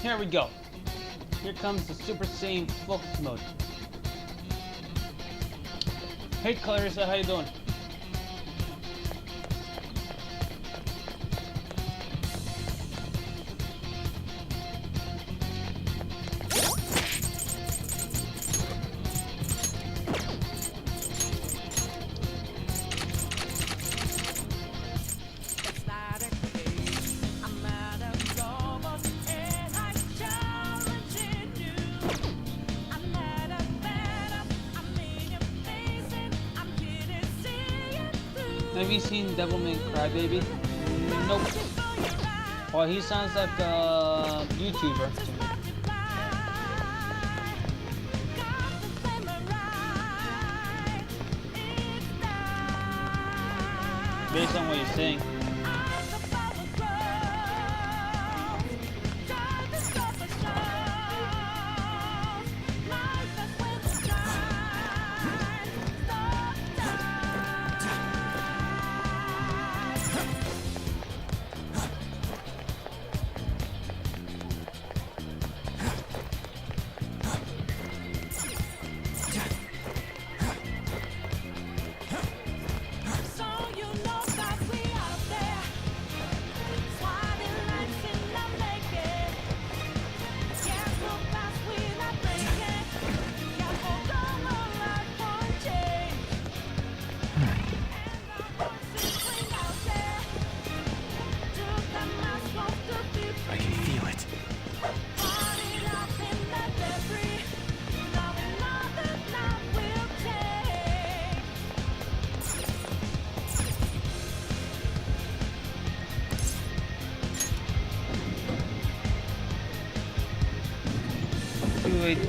Here we go. Here comes the Super Saiyan Focus Mode. Hey Clarissa, how you doing? Have you seen Devilman Crybaby? Nope. Well, he sounds like a YouTuber to me. Based on what you're saying.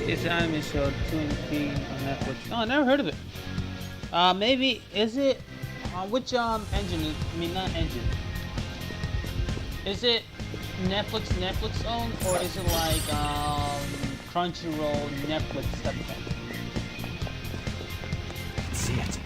It's an anime show, 2 and 3 on Netflix. Oh, I never heard of it. Maybe, is it, which engine, not engine. Is it Netflix owned, or is it like, Crunchyroll, Netflix type of thing? Let's see it.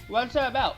What's that about?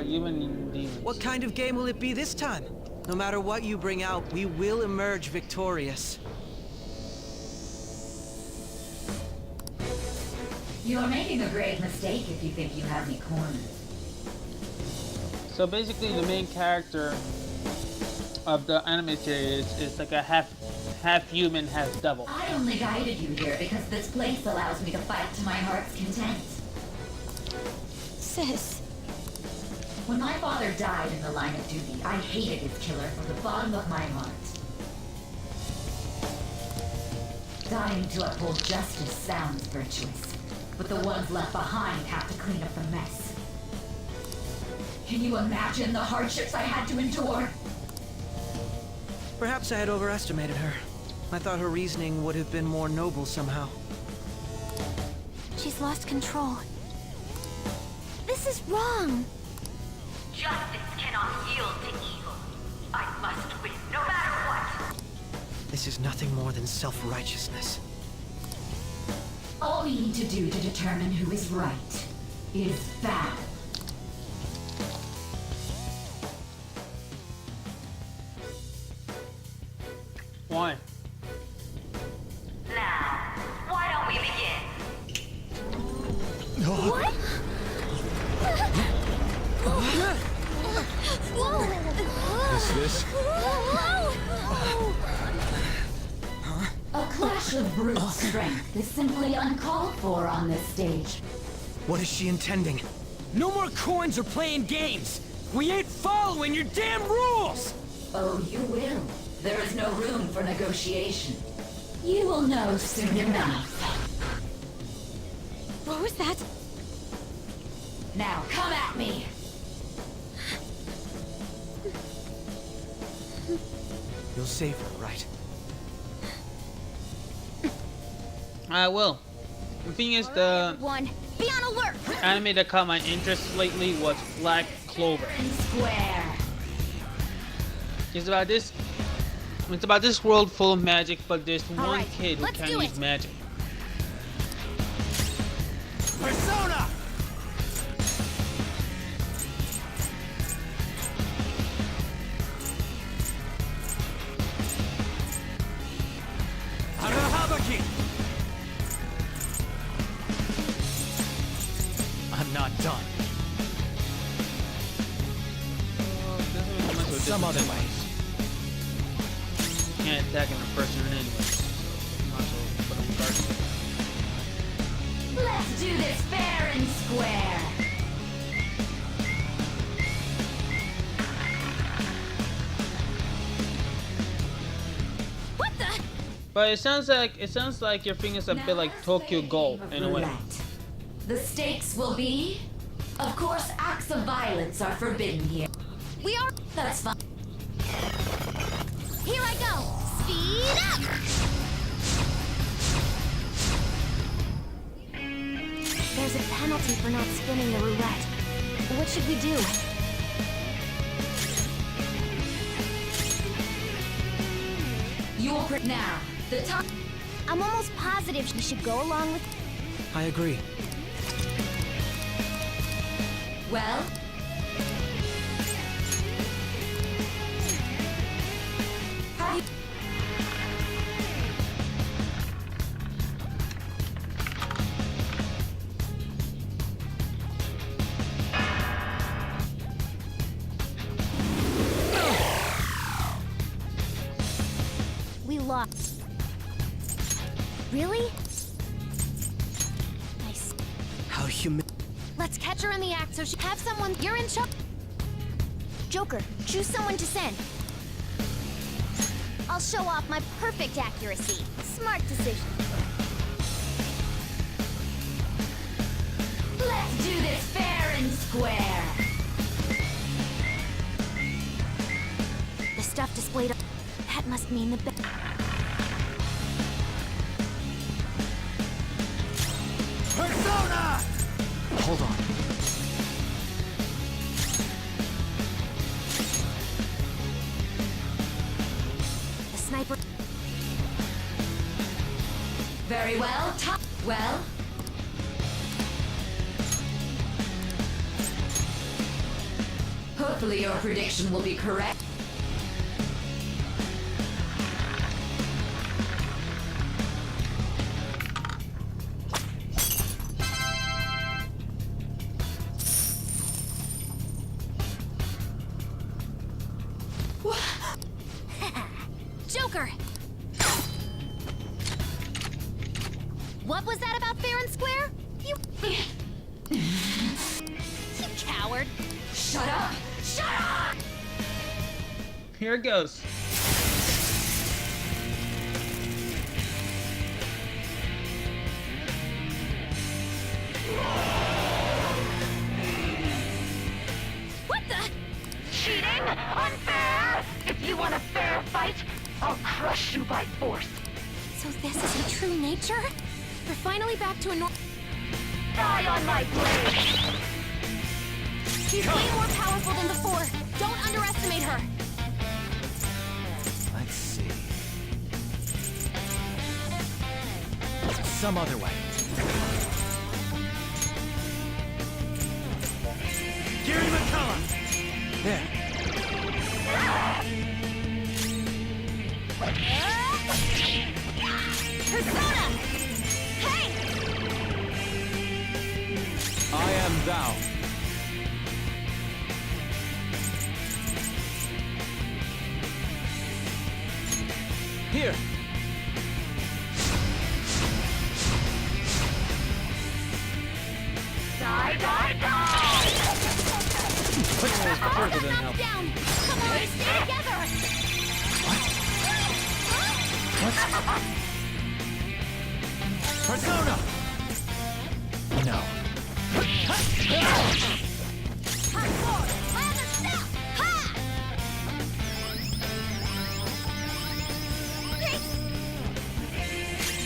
Human demons. What kind of game will it be this time? No matter what you bring out, we will emerge victorious. You are making a grave mistake if you think you have me cornered. So basically, the main character of the anime series is like a half human, half devil. I only guided you here because this place allows me to fight to my heart's content. Sis. When my father died in the line of duty, I hated his killer from the bottom of my heart. Dying to uphold justice sounds virtuous, but the ones left behind have to clean up the mess. Can you imagine the hardships I had to endure? Perhaps I had overestimated her. I thought her reasoning would have been more noble somehow. She's lost control. This is wrong. Justice cannot yield to evil. I must win, no matter what. This is nothing more than self-righteousness. All we need to do to determine who is right is battle. Why? Now, why don't we begin? What? Whoa! Is this? A clash of brute strength is simply uncalled for on this stage. What is she intending? No more coins or playing games! We ain't following your damn rules! Oh, you will. There is no room for negotiation. You will know soon enough. What was that? Now, come at me! You'll save her, right? I will. The thing is, the One, be on alert! anime that caught my interest lately was Black Clover. Square. It's about this. It's about this world full of magic, but there's one right, kid who let's can't do use it. magic. Persona! Hanahabaki! I'm not done. Some other way. Can't attack in the first turn anyway. Might as well put him guard. Let's do this fair and square. What the? But it sounds like your thing is a bit like Tokyo Ghoul in a way. Roulette. The stakes will be, of course, acts of violence are forbidden here. We are. That's fine. Here I go! Speed up! There's a penalty for not spinning the roulette. What should we do? You will now. The time. I'm almost positive we should go along with... I agree. Well. How do you... We lost. Really? Nice. How human. Let's catch her in the act so she have someone. You're in charge. Joker, choose someone to send. I'll show off my perfect accuracy. Smart decision. Let's do this fair and square. The stuff displayed up. That must mean the best. Persona! Hold on. The sniper. Very well. Well. Hopefully your prediction will be correct. Joker! What was that about fair and square? You... you coward. Shut up! Shut up! Here it goes. What the? Cheating? Unfair? If you want a fair fight, I'll crush you by force. So this is her true nature? We're finally back to a normal. Die on my blade! She's way more powerful than before. Don't underestimate her. Let's see. Some other way. Gary McCullough! There. Persona! Hey! I am thou. Here. Die, die, die! Further than help. Down! Come on, stay together! Persona! No. Hardcore! My other step! Ha!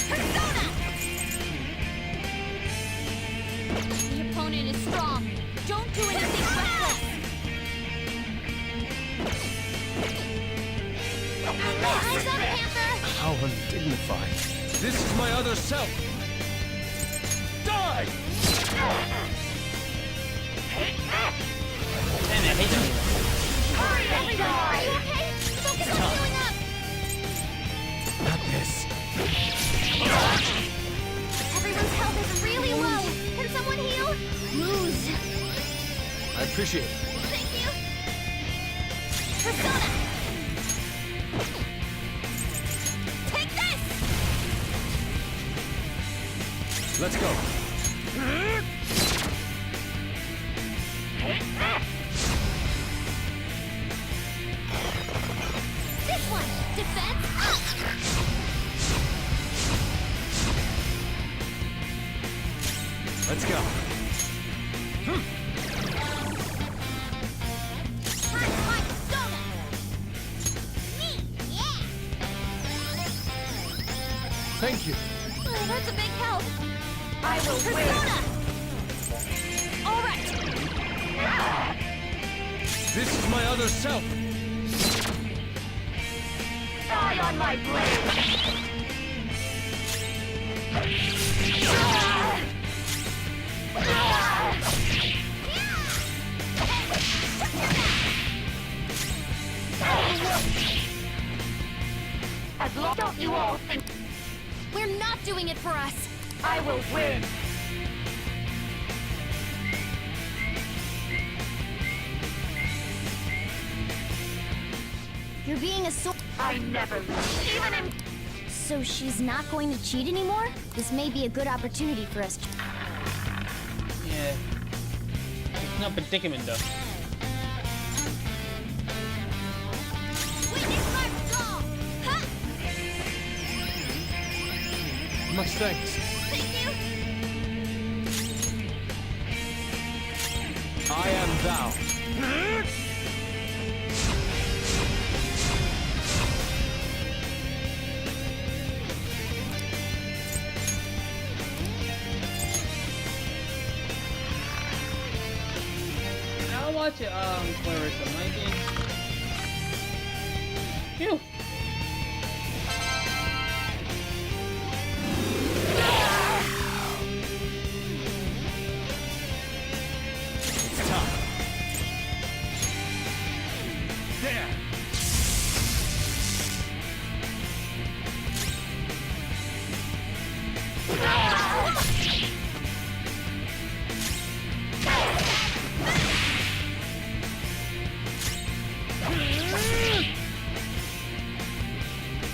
Persona! The opponent is strong. Don't do anything reckless. Eyes up, Panther! How undignified. This is my other self. Die! Damn it, I hate that. Hurry and Are you die! okay? Focus on healing up! Not this. Everyone's health is really low. Can someone heal? Lose. I appreciate it. Thank you. Persona! Take this! Let's go. This one! Defense up! Let's go. Time to fight Persona! Me! Yeah! Thank you. Oh, that's a big help. I will win! Persona! All right. This is my other self. Die on my blade! As long as you all think We're not doing it for us. I will win! You're being a so. I never lose, even in... So she's not going to cheat anymore? This may be a good opportunity for us. Yeah. It's no predicament though. Witness my resolve! Huh? Much thanks. Thank you! I am thou. I'll watch it, where is it? My game. Phew. It's time. There.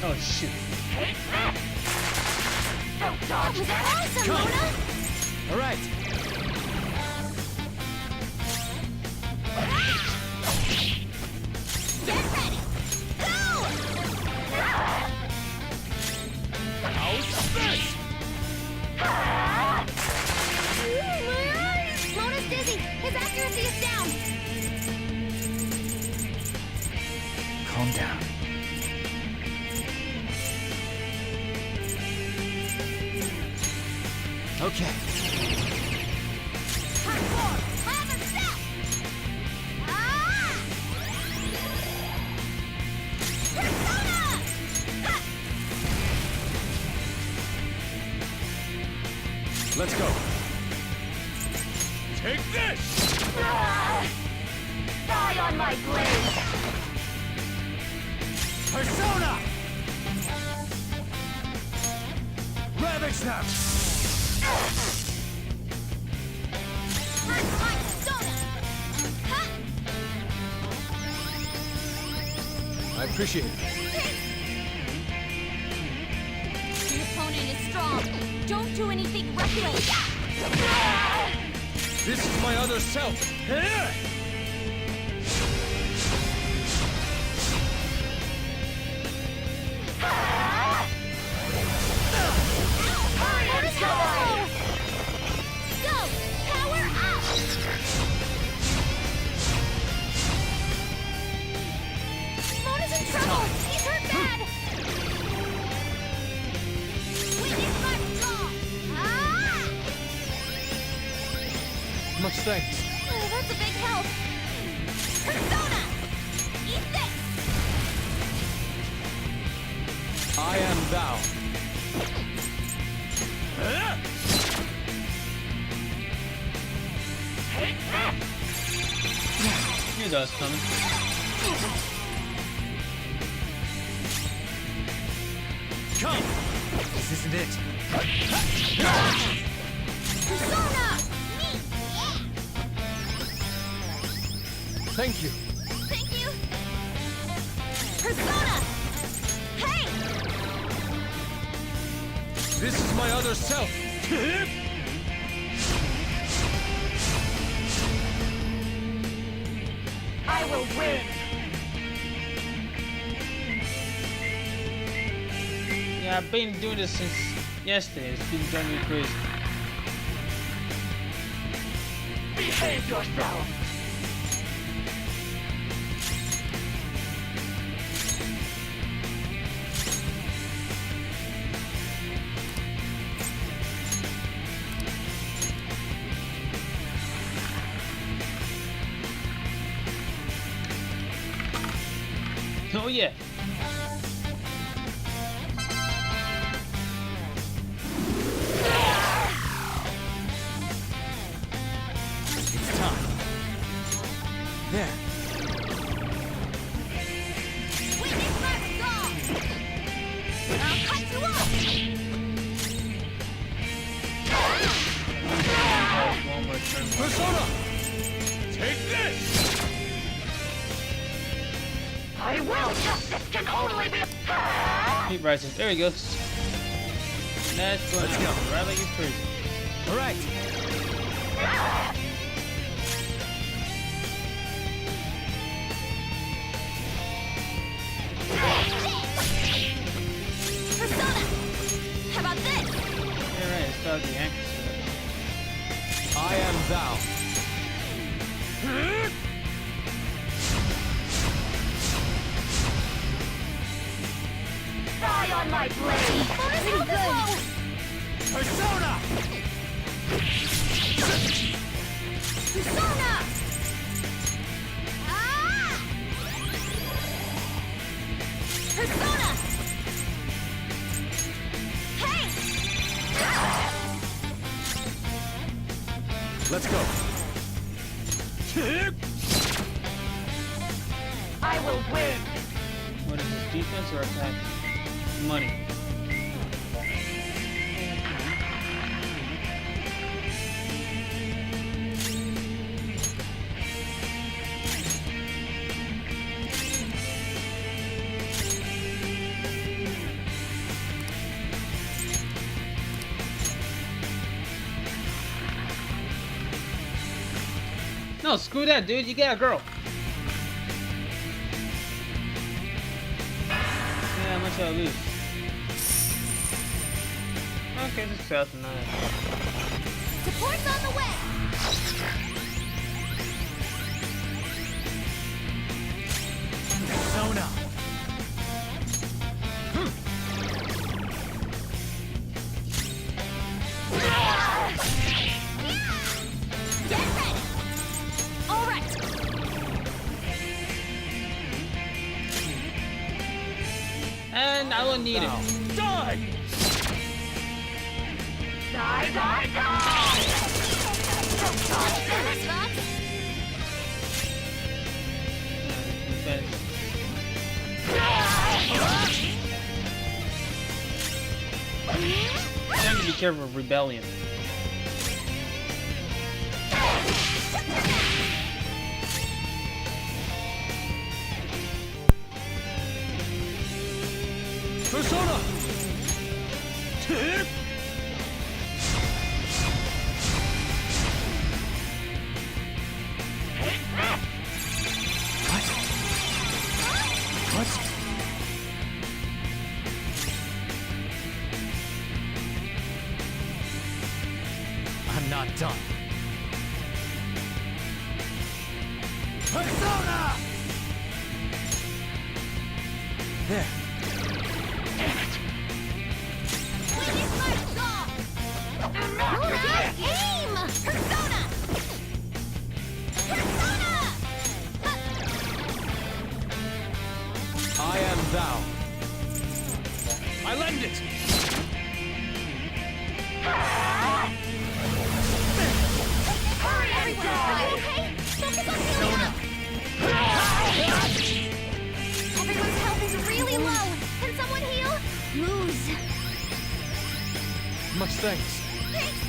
Oh shoot. Don't That dodge was that! awesome, Come. Luna! All right. Calm down. Okay. Hardcore! Have a step! Ah! Persona! Ha! Let's go. Take this! Die on my blade! Persona! Ravage them! Hurt my persona! Ha! I appreciate it. The opponent is strong. Don't do anything reckless. This is my other self. Go! Power up! Mona's in trouble! He's hurt bad! Witness my resolve! Ah! Much thanks. Oh, that's a big help! Persona! Eat this! I am thou. Knew that was coming. Come! This isn't it. Persona! Me! Thank you. Thank you! Persona! Hey! This is my other self. I will win! Yeah, I've been doing this since yesterday. It's been driving me crazy. Behave yourself! Oh yeah. It's time. There. Witness my resolve! I'll cut you off! One more turn. Persona! Take this! I will! Justice can only be... Keep rising. There he goes. That's going Let's to go. right like you crazy. All right. Persona! How about this? You're right. It's about the ankle. I am thou. Die on my blade! Mona's health is low! Persona! Persona! Ah! Persona! Hey! Let's go. I will win! What is this? Defense or attack? Money. No, screw that, dude. You got a girl. Yeah, how much I lose? Okay, just 2009. Support's on the way! Persona! And I don't need him. Die! Die, die, die! Defense. You have to be careful of rebellion. Persona! What? I'm not done. Persona! There. Aim! Persona! Persona! I am thou. I lend it. Hurry and Everyone, die! okay? Focus on healing up. Everyone's health is really low. Can someone heal? Moose. Much thanks. Thanks.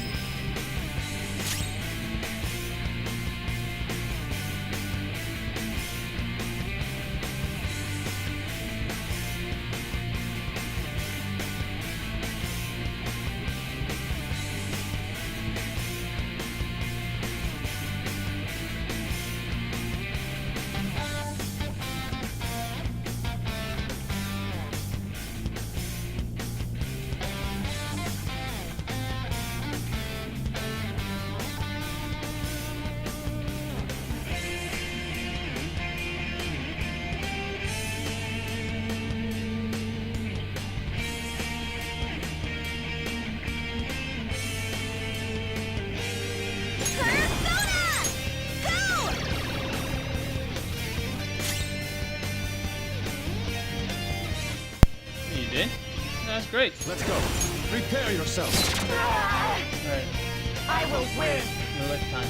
You did? That's great. Let's go. Prepare yourself. Alright, I will win! no left time.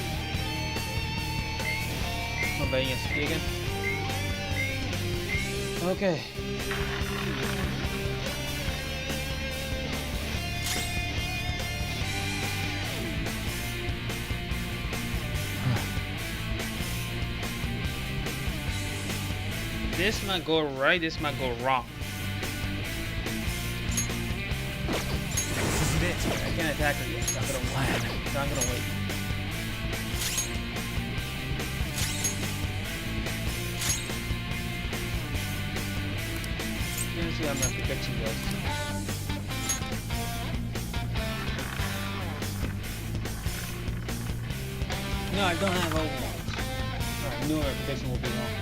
I'm betting against me again. Okay. This might go right, this might go wrong. This isn't it. I can't attack her yet, so I'm gonna wait. So I'm gonna wait. Let's see how my protection goes. No, I don't have overwatch. Alright, I knew my protection will be wrong.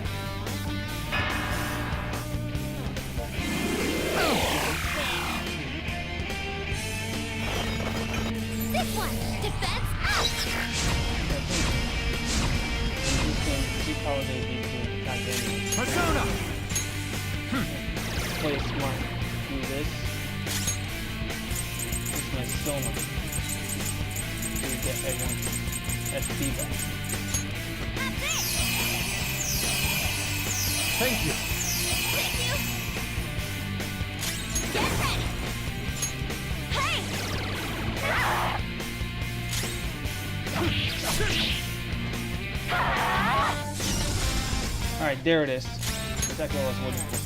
This one. Defense up. Keep holiday being doing attack damage. Persona! Play smart. Do this. Use my soma. To get everyone's SP back. That's it. Thank you. Thank you. Get ready. Hey! Alright, there it is. Exactly what I was waiting for.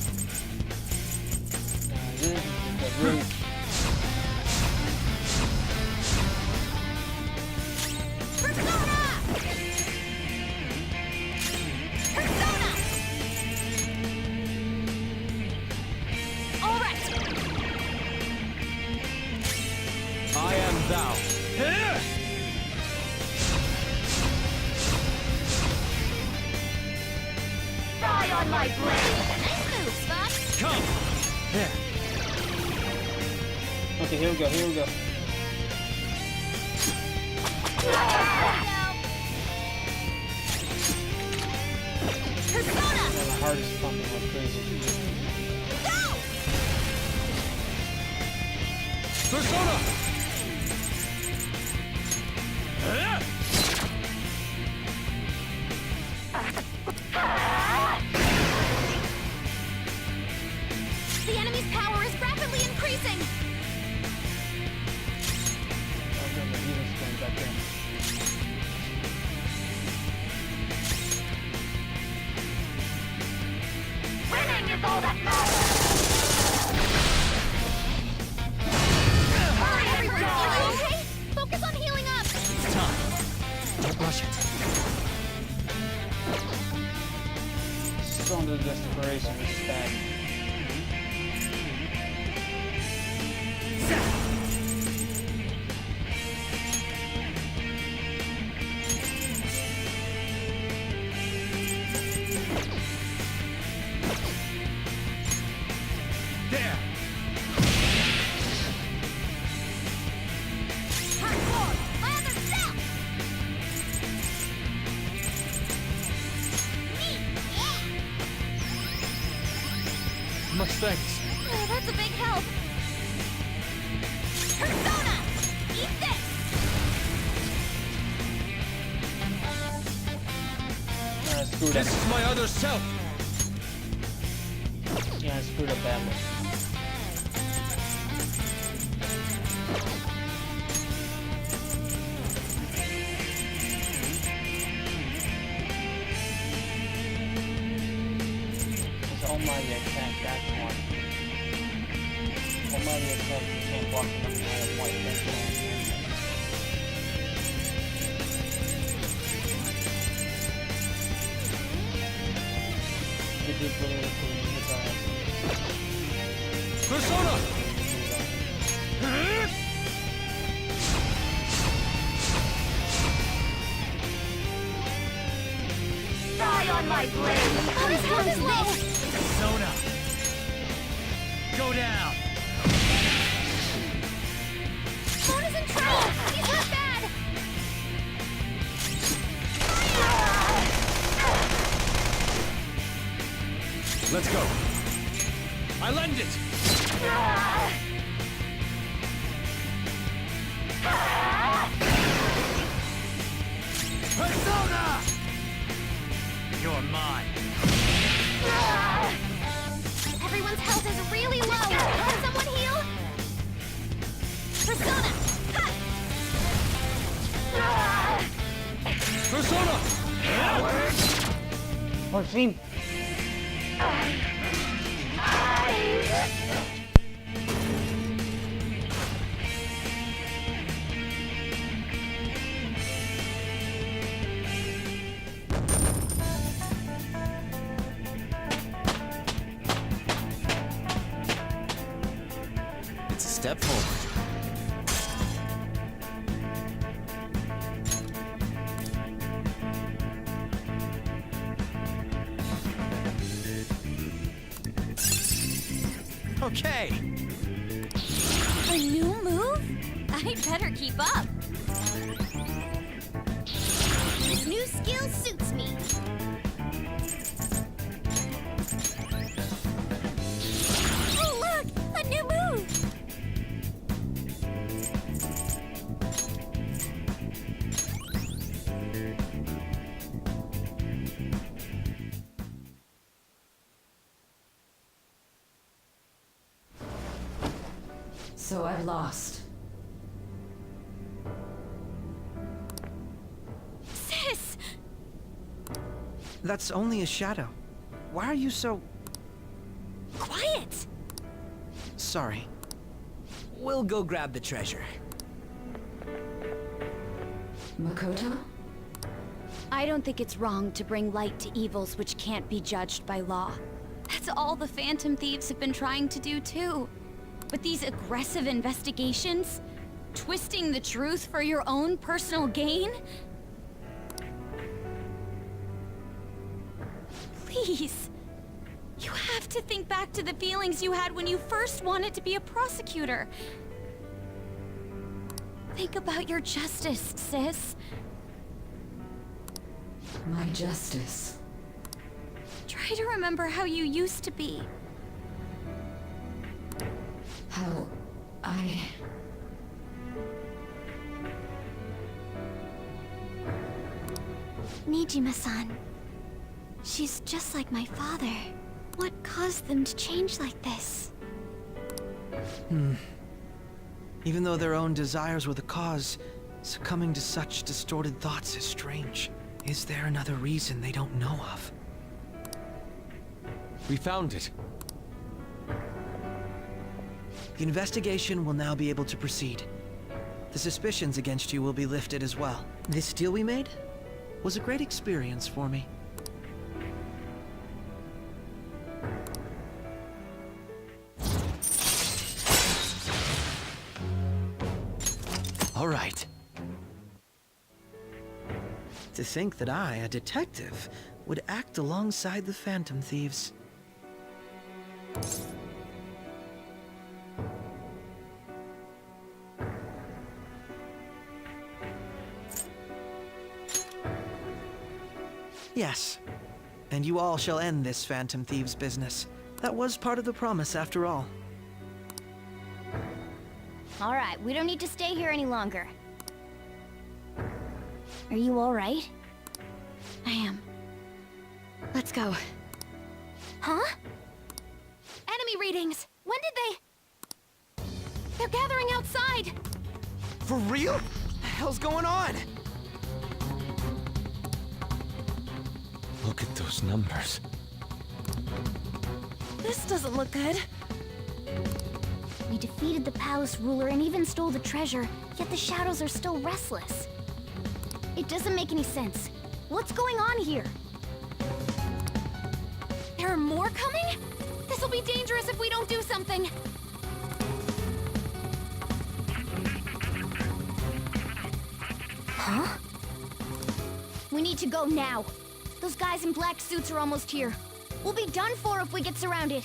This is the really... Persona! Persona! All right. I am thou. Die on my blade! Nice move, Spot. Come. There. Okay, here we go, here we go. Persona! The hardest pumping like crazy. Go! Persona! The enemy's power is rapidly increasing! Winning is all that matters! Alright, everyone! Are you okay? Focus on healing up! It's time. Don't rush it. Strong desperation is bad. There! Hardcore! My other self! Me! Yeah! Much thanks. Oh, that's a big help! Persona! Eat this! Screwed up. This is my other self! Yeah, I screwed up badly. It's almighty attack, that's one. Almighty attack, you can't block them no matter what, that's one. It did politically, Persona! Die on my blade! Oh, his health is low! Persona! Go down! Sona's in trouble! He's hurt bad! Let's go! I lend it! Persona! You're mine. Everyone's health is really low! Can someone heal? Persona! Ha! Persona! Morphine! It's a step forward. Okay. A new move? I better keep up. This new skill suits me. Oh, look! A new move! So I've lost. Sis! That's only a shadow. Why are you so... Quiet! sorry? We'll go grab the treasure. Makoto? I don't think it's wrong to bring light to evils which can't be judged by law. That's all the Phantom Thieves have been trying to do too. But these aggressive investigations? Twisting the truth for your own personal gain? Please. You have to think back to the feelings you had when you first wanted to be a prosecutor. Think about your justice, sis. My justice. Try to remember how you used to be. How Nijima-san. She's just like my father. What caused them to change like this? Even though their own desires were the cause, succumbing to such distorted thoughts is strange. Is there another reason they don't know of? We found it. The investigation will now be able to proceed. The suspicions against you will be lifted as well. This deal we made was a great experience for me. All right. To think that I, a detective, would act alongside the Phantom Thieves. Yes. And you all shall end this Phantom Thieves business. That was part of the promise, after all. All right, we don't need to stay here any longer. Are you all right? I am. Let's go. Huh? Enemy readings! When did they... They're gathering outside! For real? What the hell's going on? Look at those numbers. This doesn't look good. We defeated the palace ruler and even stole the treasure, yet the shadows are still restless. It doesn't make any sense. What's going on here? There are more coming? This'll be dangerous if we don't do something. Huh? We need to go now. Those guys in black suits are almost here. We'll be done for if we get surrounded.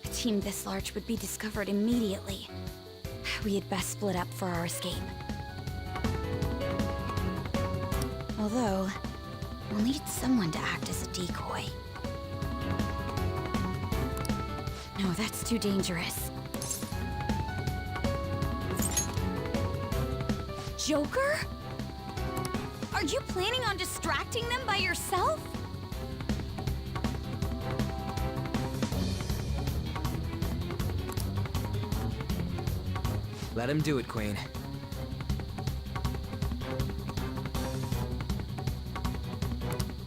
A team this large would be discovered immediately. We had best split up for our escape. Although, we'll need someone to act as a decoy. No, that's too dangerous. Joker? Are you planning on distracting them by yourself? Let him do it, Queen.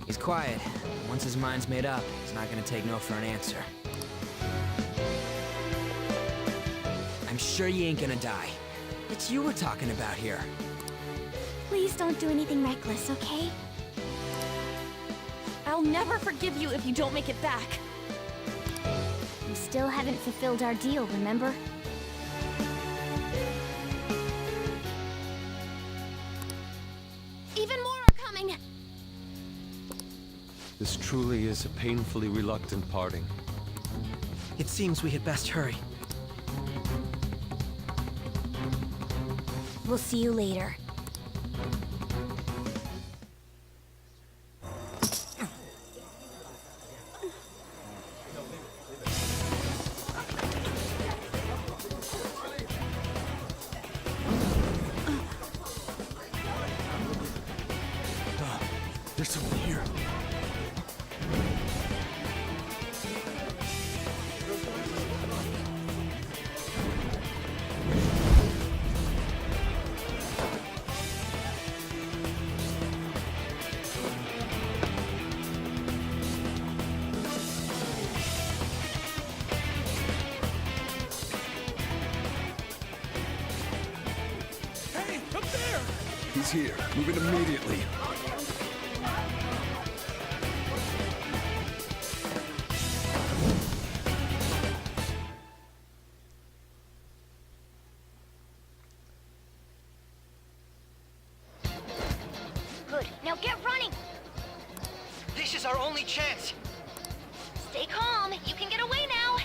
He's quiet. Once his mind's made up, he's not gonna take no for an answer. I'm sure you ain't gonna die. It's you we're talking about here. Please don't do anything reckless, okay? I'll never forgive you if you don't make it back. We still haven't fulfilled our deal, remember? Even more are coming! This truly is a painfully reluctant parting. It seems we had best hurry. We'll see you later. There's someone here. Hey, up there! He's here. Moving immediately. Good. Now get running! This is our only chance! Stay calm. You can get away now.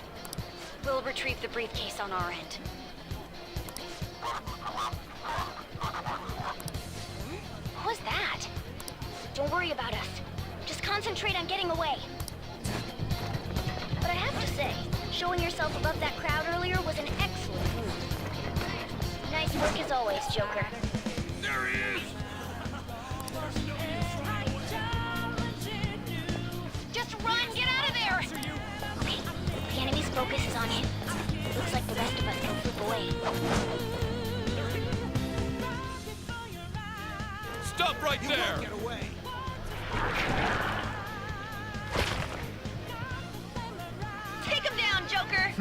We'll retrieve the briefcase on our end. What was that? Don't worry about us. Just concentrate on getting away. But I have to say, showing yourself above that crowd earlier was an excellent move. Nice work as always, Joker. There he is! Just run! Get out of there! Okay, the enemy's focus is on him. Looks like the rest of us can slip away. Stop right there! Get away. Take him down, Joker!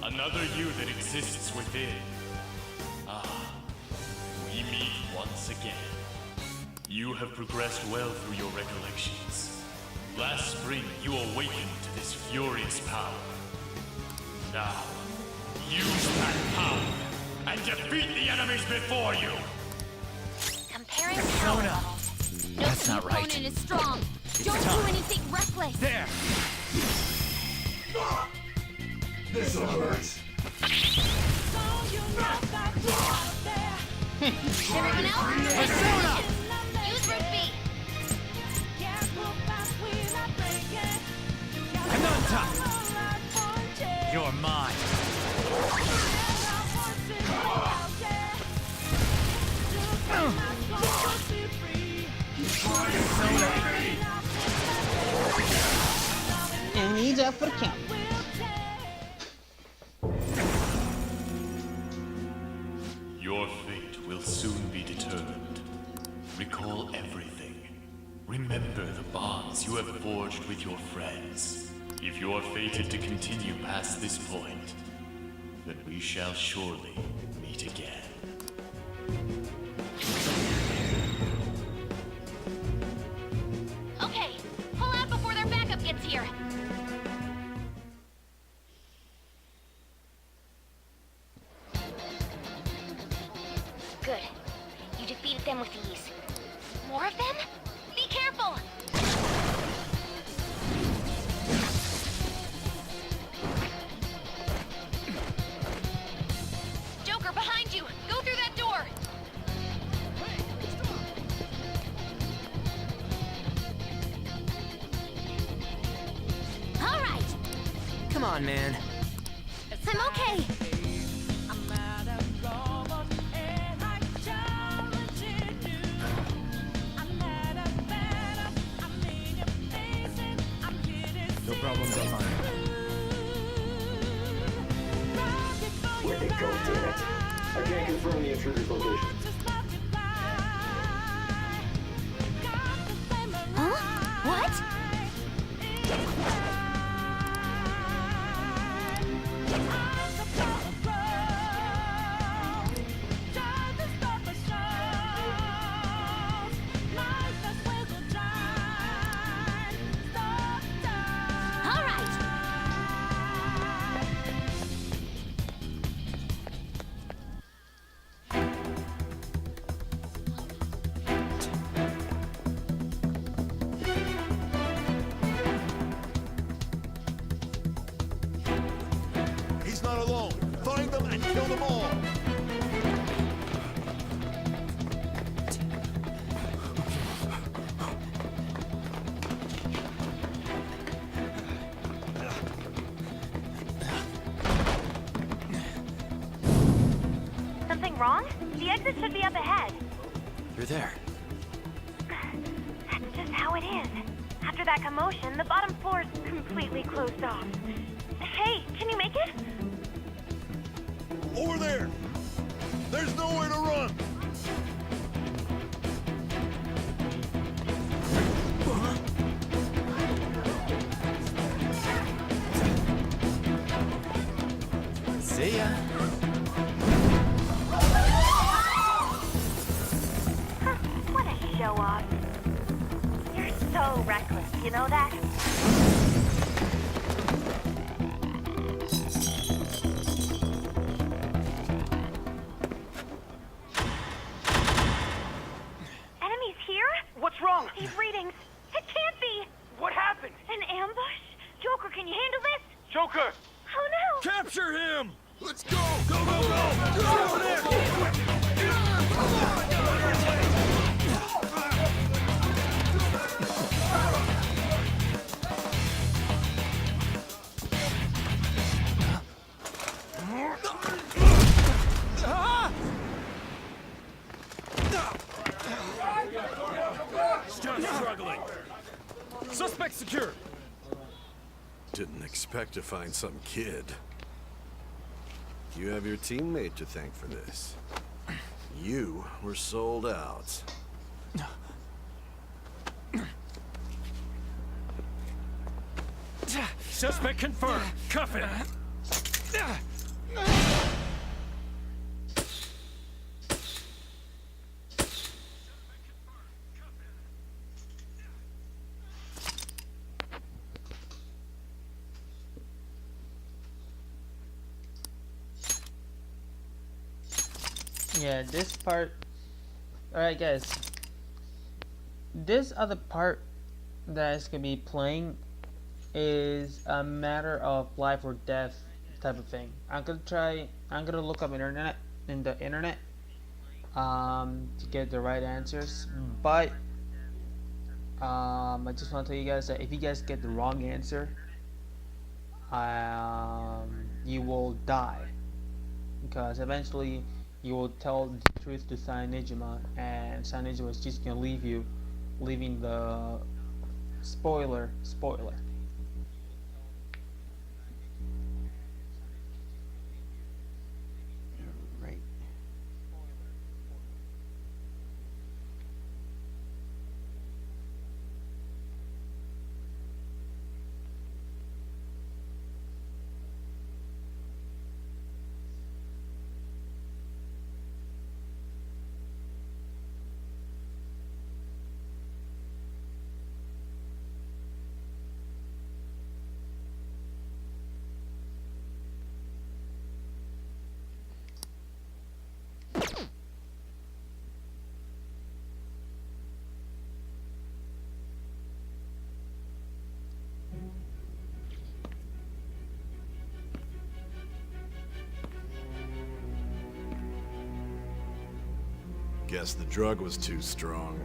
Another you that exists within. Ah, we meet once again. You have progressed well through your recollections. Last spring, you awakened to this furious power. Now, use that power and defeat the enemies before you! Comparing power levels. No That's not right. opponent is strong. Don't do anything reckless. There! This'll hurt. Everyone else? Persona! Use Root B. Ananta! You're mine. And he's up for the count. Your fate will soon be determined. Recall everything. Remember the bonds you have forged with your friends. If you are fated to continue past this point, then we shall surely meet again. Okay, pull out before their backup gets here. Good. You defeated them with ease. More of them? Be careful! Joker, behind you! Go through that door! All right. Come on, man. I'm okay. No problems on mine. Where'd they go, damn it? I can't confirm the intruder's location. Huh? What? All right. He's not alone. Find them and kill them all. Something wrong? The exit should be up ahead. You're there. That's just how it is. After that commotion, the bottom floor is completely closed off. Hey, can you make it? Over there! There's nowhere to run! See ya. Huh, what a show off. You're so reckless, you know that? Joker! Oh no! Capture him! Let's go! Go, go, go! Get over there! Still struggling. Suspect secure. Didn't expect to find some kid. You have your teammate to thank for this. You were sold out. Suspect confirmed. Cuff it. Yeah, this part. Alright, guys. This other part that is gonna be playing is a matter of life or death type of thing. I'm gonna look up in the internet to get the right answers, but I just want to tell you guys that if you guys get the wrong answer, you will die, because eventually you will tell the truth to SAYAIN Nijima, and SAYAIN Nijima is just gonna leaving the spoiler. Right. Guess the drug was too strong.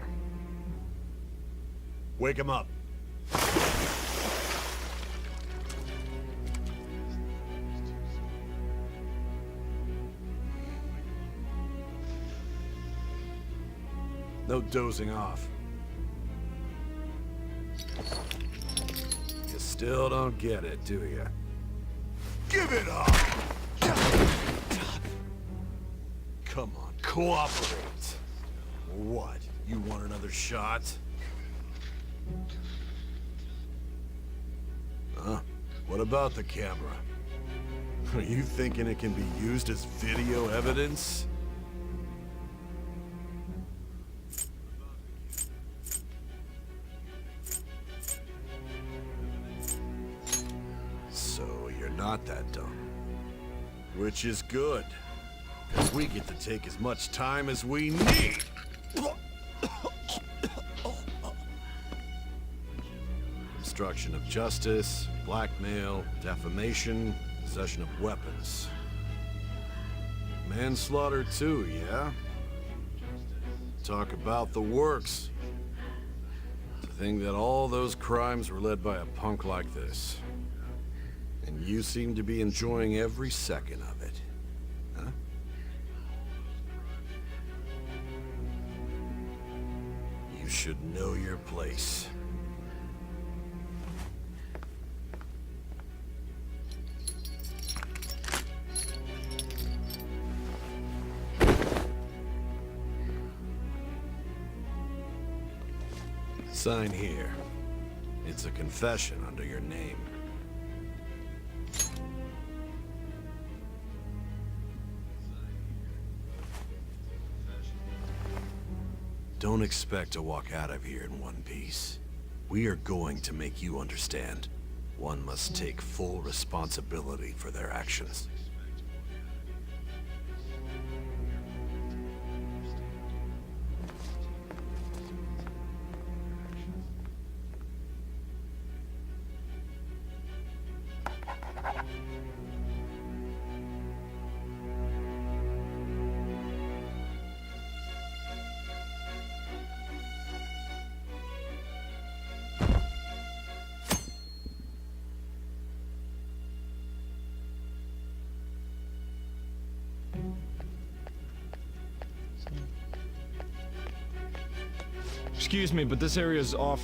Wake him up. No dozing off. You still don't get it, do you? Give it up! Come on, cooperate. What? You want another shot? Huh? What about the camera? Are you thinking it can be used as video evidence? So you're not that dumb. Which is good. Because we get to take as much time as we need. Obstruction of justice, blackmail, defamation, possession of weapons. Manslaughter too, yeah? Talk about the works. To think that all those crimes were led by a punk like this. And you seem to be enjoying every second of it. Huh? You should know your place. Sign here. It's a confession under your name. Don't expect to walk out of here in one piece. We are going to make you understand. One must take full responsibility for their actions. Excuse me, but this area is off.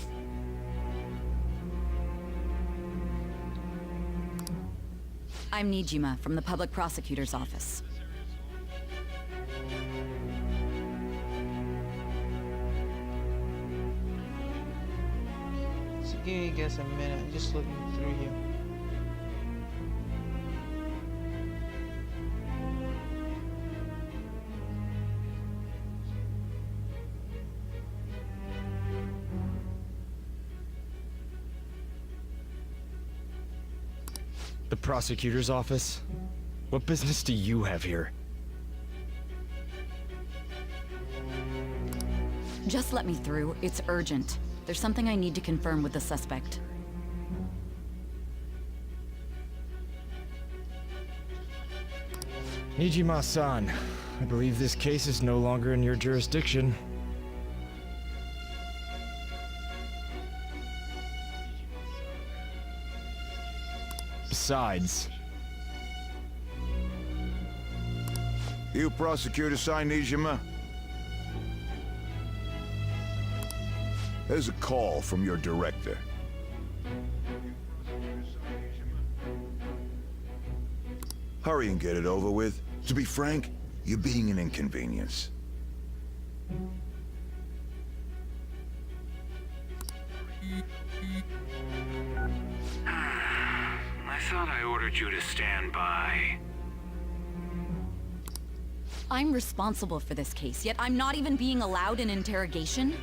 I'm Nijima from the Public Prosecutor's Office. So give me, I guess, a minute. I'm just looking through here. The prosecutor's office? What business do you have here? Just let me through. It's urgent. There's something I need to confirm with the suspect. Nijima-san, I believe this case is no longer in your jurisdiction. Besides... You prosecutor signed Nijima? There's a call from your director. Hurry and get it over with. To be frank, you're being an inconvenience. I thought I ordered you to stand by. I'm responsible for this case, yet I'm not even being allowed an interrogation?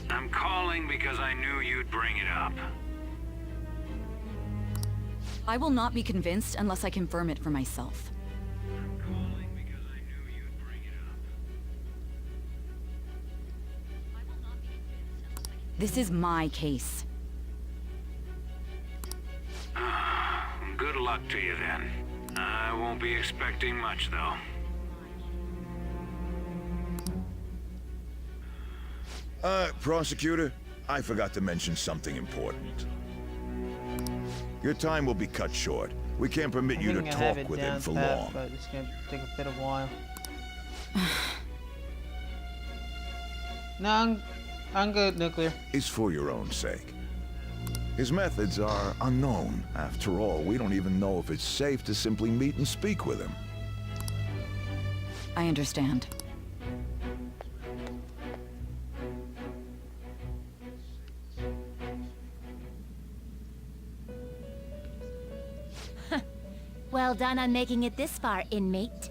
I'm calling because I knew you'd bring it up. I will not be convinced unless I confirm it for myself. This is my case. Good luck to you then. I won't be expecting much though. Prosecutor, I forgot to mention something important. Your time will be cut short. We can't permit you to talk with him for long. But it's gonna take a bit of a while. No, I'm good, Nuclear. It's for your own sake. His methods are unknown. After all, we don't even know if it's safe to simply meet and speak with him. I understand. Well done on making it this far, inmate.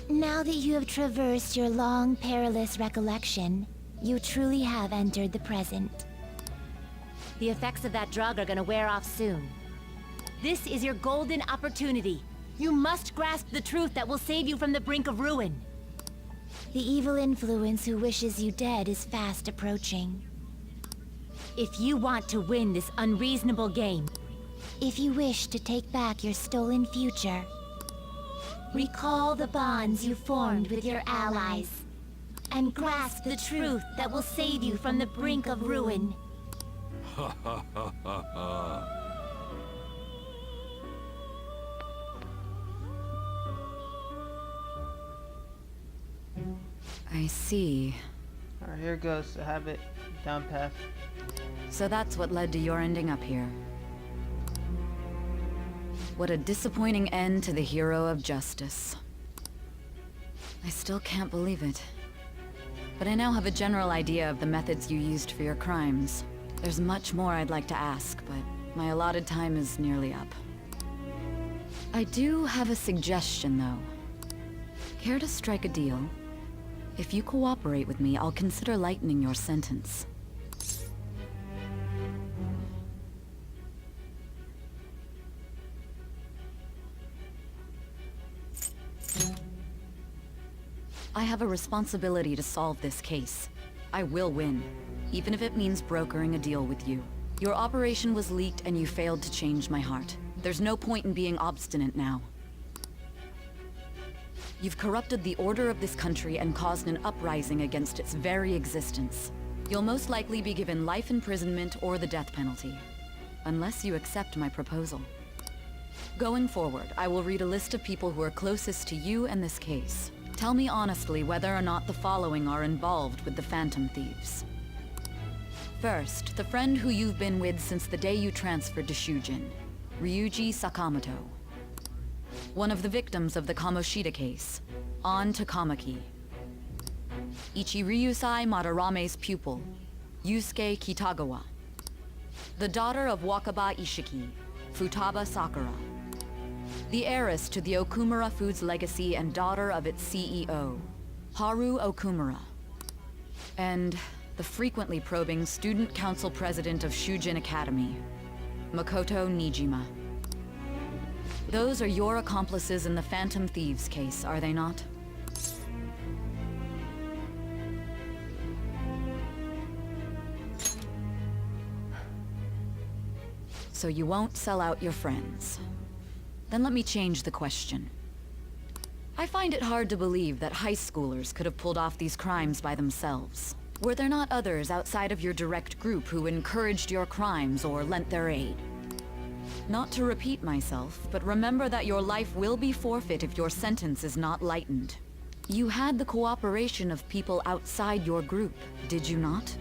Now that you have traversed your long, perilous recollection, you truly have entered the present. The effects of that drug are gonna wear off soon. This is your golden opportunity. You must grasp the truth that will save you from the brink of ruin. The evil influence who wishes you dead is fast approaching. If you want to win this unreasonable game, if you wish to take back your stolen future, recall the bonds you formed with your allies, and grasp the truth that will save you from the brink of ruin. Ha ha ha ha ha. I see. Alright, here goes. I have it down path. So that's what led to your ending up here. What a disappointing end to the hero of justice. I still can't believe it. But I now have a general idea of the methods you used for your crimes. There's much more I'd like to ask, but my allotted time is nearly up. I do have a suggestion, though. Care to strike a deal? If you cooperate with me, I'll consider lightening your sentence. I have a responsibility to solve this case. I will win, even if it means brokering a deal with you. Your operation was leaked and you failed to change my heart. There's no point in being obstinate now. You've corrupted the order of this country and caused an uprising against its very existence. You'll most likely be given life imprisonment or the death penalty. Unless you accept my proposal. Going forward, I will read a list of people who are closest to you and this case. Tell me honestly whether or not the following are involved with the Phantom Thieves. First, the friend who you've been with since the day you transferred to Shujin, Ryuji Sakamoto. One of the victims of the Kamoshida case, An Takamaki. Ichiryusai Madarame's pupil, Yusuke Kitagawa. The daughter of Wakaba Ishiki, Futaba Sakura. The heiress to the Okumura Foods legacy and daughter of its CEO, Haru Okumura. And the frequently probing student council president of Shujin Academy, Makoto Nijima. Those are your accomplices in the Phantom Thieves case, are they not? So you won't sell out your friends. Then let me change the question. I find it hard to believe that high schoolers could have pulled off these crimes by themselves. Were there not others outside of your direct group who encouraged your crimes or lent their aid? Not to repeat myself, but remember that your life will be forfeit if your sentence is not lightened. You had the cooperation of people outside your group, did you not?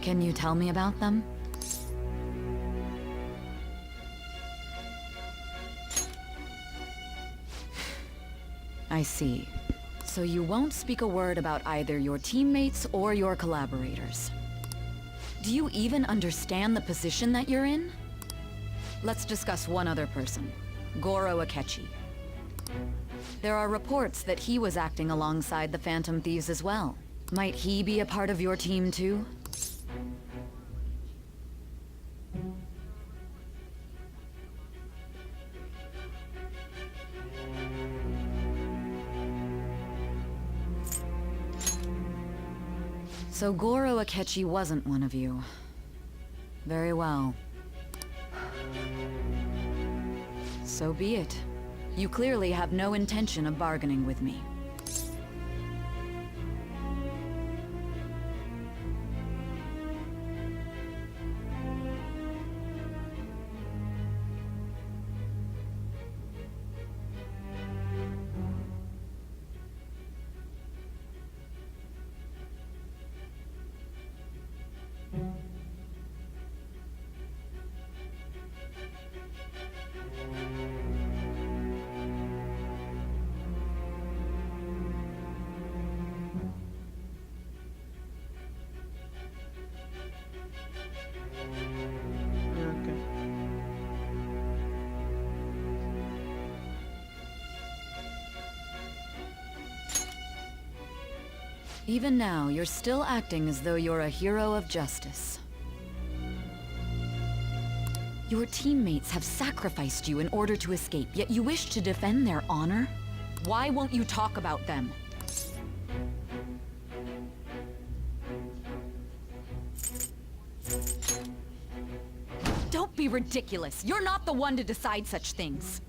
Can you tell me about them? I see. So you won't speak a word about either your teammates or your collaborators. Do you even understand the position that you're in? Let's discuss one other person, Goro Akechi. There are reports that he was acting alongside the Phantom Thieves as well. Might he be a part of your team too? So Goro Akechi wasn't one of you. Very well. So be it. You clearly have no intention of bargaining with me. Even now, you're still acting as though you're a hero of justice. Your teammates have sacrificed you in order to escape, yet you wish to defend their honor? Why won't you talk about them? Don't be ridiculous. You're not the one to decide such things.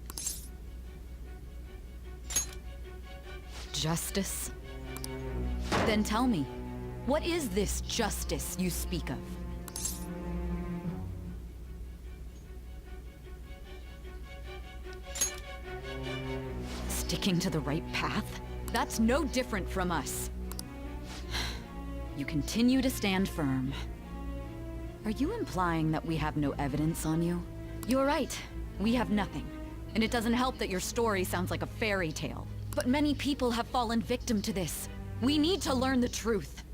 Justice? Then tell me, what is this justice you speak of? Sticking to the right path? That's no different from us. You continue to stand firm. Are you implying that we have no evidence on you? You're right, we have nothing. And it doesn't help that your story sounds like a fairy tale. But many people have fallen victim to this. We need to learn the truth.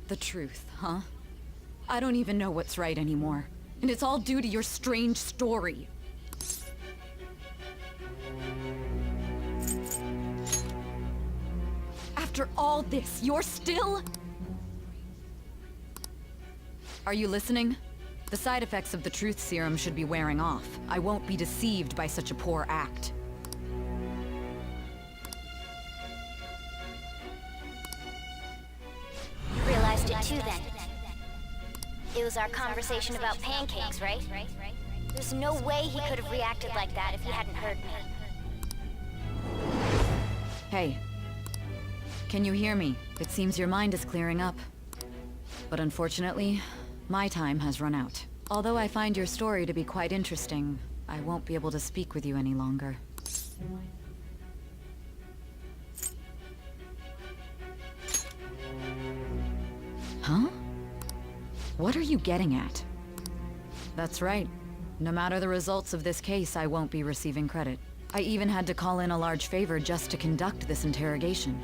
The truth, huh? I don't even know what's right anymore. And it's all due to your strange story. After all this, you're still... Are you listening? The side effects of the truth serum should be wearing off. I won't be deceived by such a poor act. Realized it too then. It was our conversation about pancakes, right? There's no way he could have reacted like that if he hadn't heard me. Hey. Can you hear me? It seems your mind is clearing up. But unfortunately, My time has run out. Although I find your story to be quite interesting, I won't be able to speak with you any longer. Huh? What are you getting at? That's right. No matter the results of this case, I won't be receiving credit. I even had to call in a large favor just to conduct this interrogation.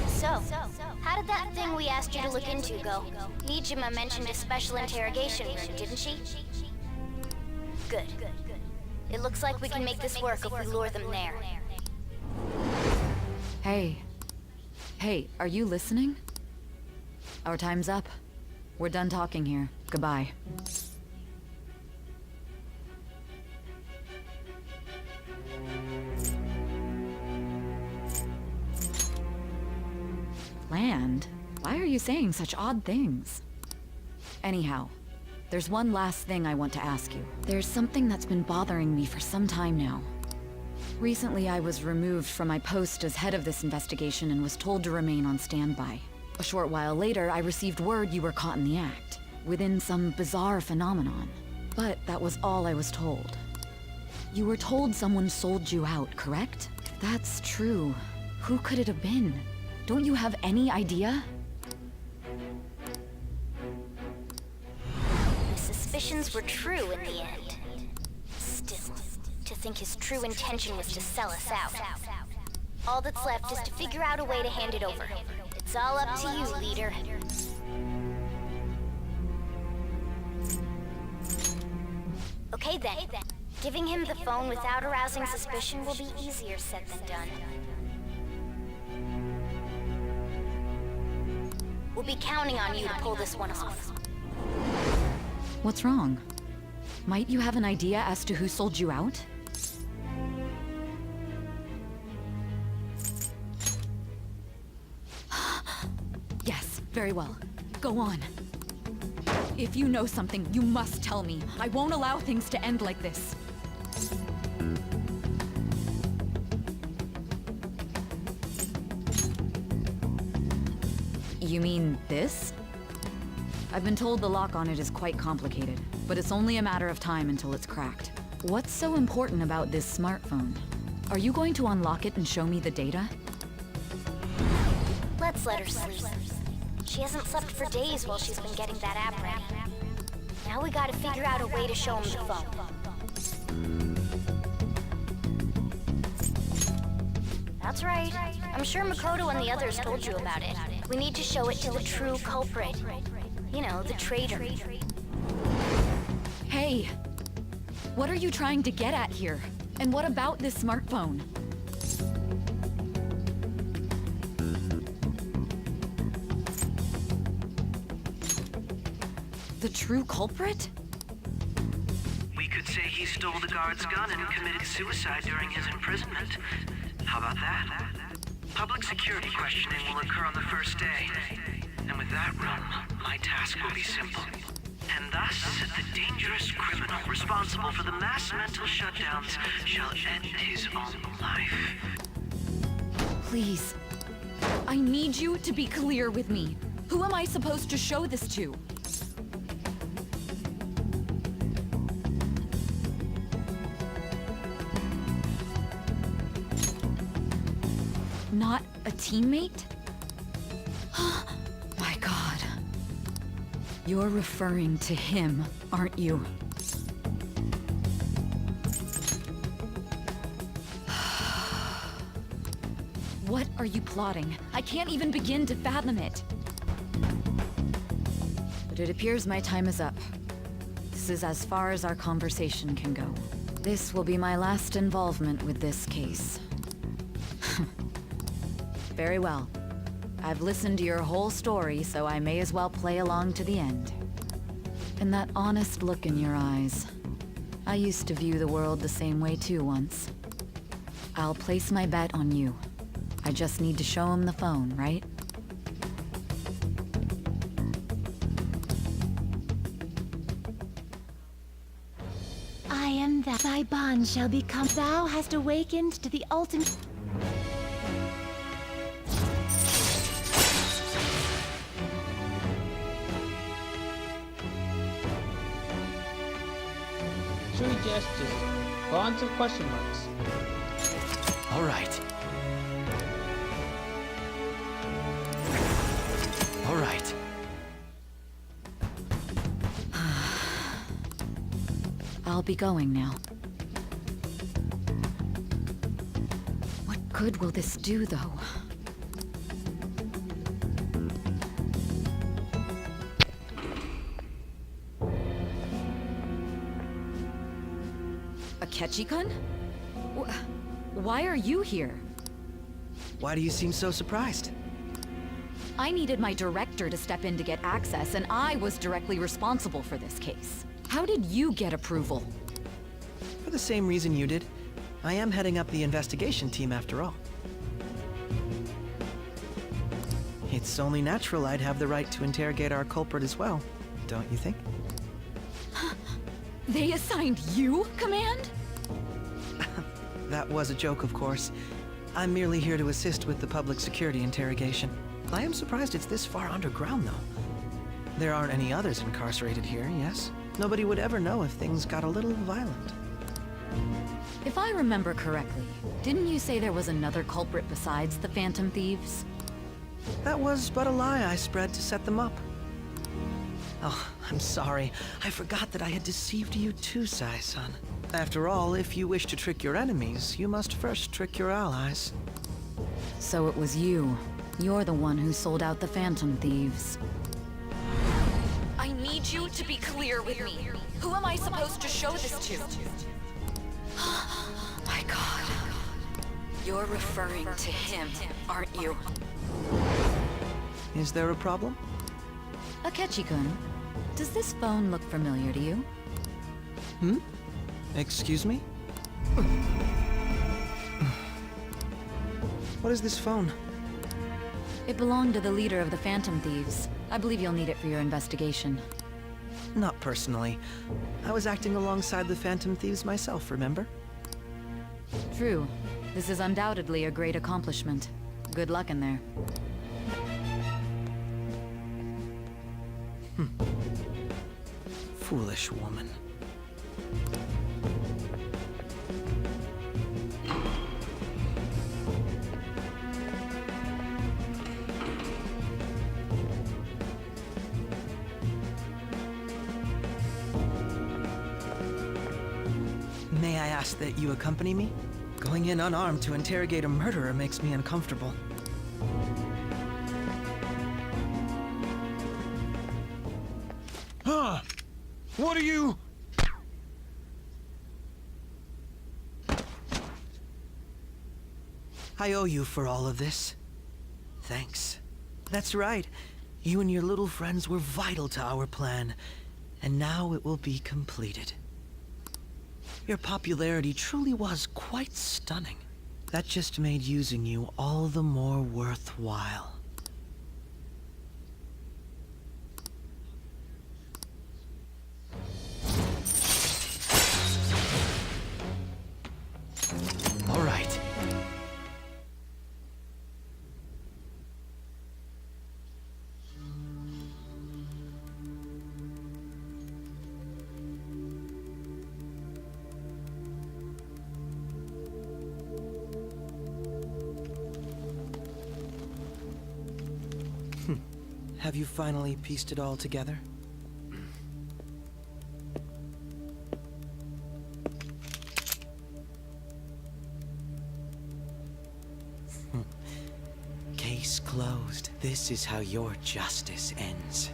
So, how did that thing we asked you to look into go? Nijima mentioned a special interrogation room, didn't she? Good. It looks like we can make this work if we lure them there. Hey. Hey, are you listening? Our time's up. We're done talking here. Goodbye. Land? Why are you saying such odd things? Anyhow, there's one last thing I want to ask you. There's something that's been bothering me for some time now. Recently, I was removed from my post as head of this investigation and was told to remain on standby. A short while later, I received word you were caught in the act, within some bizarre phenomenon. But that was all I was told. You were told someone sold you out, correct? If that's true, who could it have been? Don't you have any idea? My suspicions were true in the end. Still, to think his true intention was to sell us out. All that's left is to figure out a way to hand it over. It's all up to you, leader. Okay then. Giving him the phone without arousing suspicion will be easier said than done. We'll be counting on you to pull this one off. What's wrong? Might you have an idea as to who sold you out? Yes, very well. Go on. If you know something, you must tell me. I won't allow things to end like this. You mean this? I've been told the lock on it is quite complicated, but it's only a matter of time until it's cracked. What's so important about this smartphone? Are you going to unlock it and show me the data? Let's let her sleep. She hasn't slept for days while she's been getting that app ready. Now we gotta figure out a way to show him the phone. That's right. I'm sure Makoto and the others told you about it. We need to show it to the true culprit. You know, the traitor. Hey! What are you trying to get at here? And what about this smartphone? The true culprit? We could say he stole the guard's gun and committed suicide during his imprisonment. How about that? Public security questioning will occur on the first day. And with that room, my task will be simple. And thus, the dangerous criminal responsible for the mass mental shutdowns shall end his own life. Please. I need you to be clear with me. Who am I supposed to show this to? Not a teammate? My God. You're referring to him, aren't you? What are you plotting? I can't even begin to fathom it. But it appears my time is up. This is as far as our conversation can go. This will be my last involvement with this case. Very well. I've listened to your whole story, so I may as well play along to the end. And that honest look in your eyes. I used to view the world the same way too once. I'll place my bet on you. I just need to show him the phone, right? I am that thy bond shall become. Thou hast awakened to the ultimate. True justice. Bonds of question marks. All right. All right. I'll be going now. What good will this do, though? Akechi-kun? Why are you here? Why do you seem so surprised? I needed my director to step in to get access, and I was directly responsible for this case. How did you get approval? For the same reason you did. I am heading up the investigation team after all. It's only natural I'd have the right to interrogate our culprit as well, don't you think? They assigned you command? That was a joke, of course. I'm merely here to assist with the public security interrogation. I am surprised it's this far underground, though. There aren't any others incarcerated here, yes? Nobody would ever know if things got a little violent. If I remember correctly, didn't you say there was another culprit besides the Phantom Thieves? That was but a lie I spread to set them up. Oh, I'm sorry. I forgot that I had deceived you too, Sai-san. After all, if you wish to trick your enemies, you must first trick your allies. So it was you. You're the one who sold out the Phantom Thieves. I need you to be clear with me. Who am I supposed to show this to? My God. You're referring to him, aren't you? Is there a problem? Akechi-kun, does this phone look familiar to you? Hmm? Excuse me? What is this phone? It belonged to the leader of the Phantom Thieves. I believe you'll need it for your investigation. Not personally. I was acting alongside the Phantom Thieves myself, remember? True. This is undoubtedly a great accomplishment. Good luck in there. Foolish woman. May I ask that you accompany me? Going in unarmed to interrogate a murderer makes me uncomfortable. Huh? What are you... I owe you for all of this. Thanks. That's right. You and your little friends were vital to our plan, and now it will be completed. Your popularity truly was quite stunning. That just made using you all the more worthwhile. All right. Have you finally pieced it all together? Case closed. This is how your justice ends.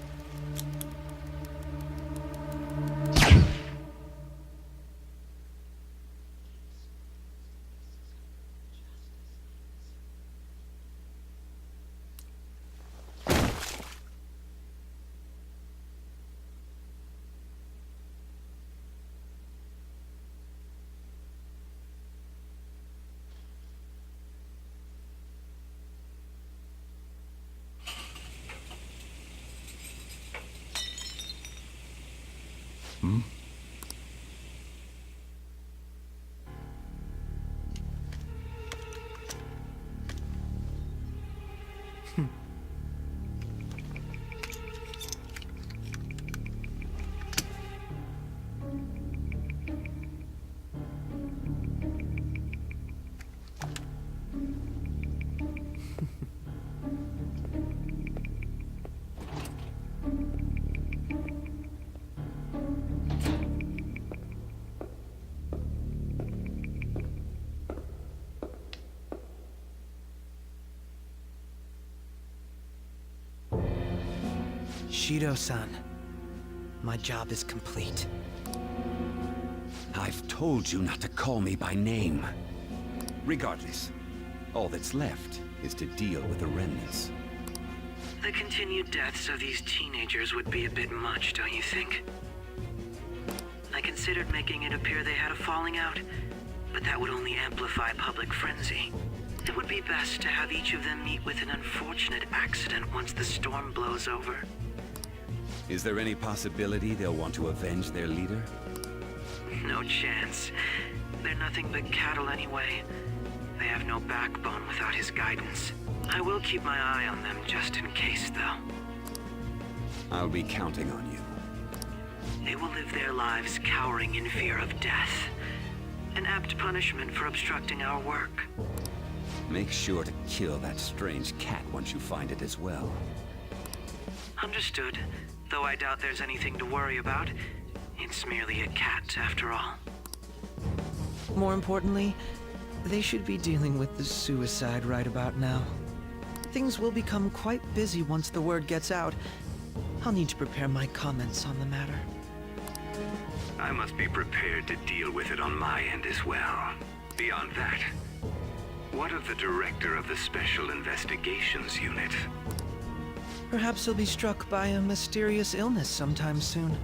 Shido-san, my job is complete. I've told you not to call me by name. Regardless, all that's left is to deal with the remnants. The continued deaths of these teenagers would be a bit much, don't you think? I considered making it appear they had a falling out, but that would only amplify public frenzy. It would be best to have each of them meet with an unfortunate accident once the storm blows over. Is there any possibility they'll want to avenge their leader? No chance. They're nothing but cattle anyway. They have no backbone without his guidance. I will keep my eye on them just in case, though. I'll be counting on you. They will live their lives cowering in fear of death. An apt punishment for obstructing our work. Make sure to kill that strange cat once you find it as well. Understood. Though I doubt there's anything to worry about. It's merely a cat, after all. More importantly, they should be dealing with the suicide right about now. Things will become quite busy once the word gets out. I'll need to prepare my comments on the matter. I must be prepared to deal with it on my end as well. Beyond that, what of the director of the Special Investigations Unit? Perhaps he'll be struck by a mysterious illness sometime soon.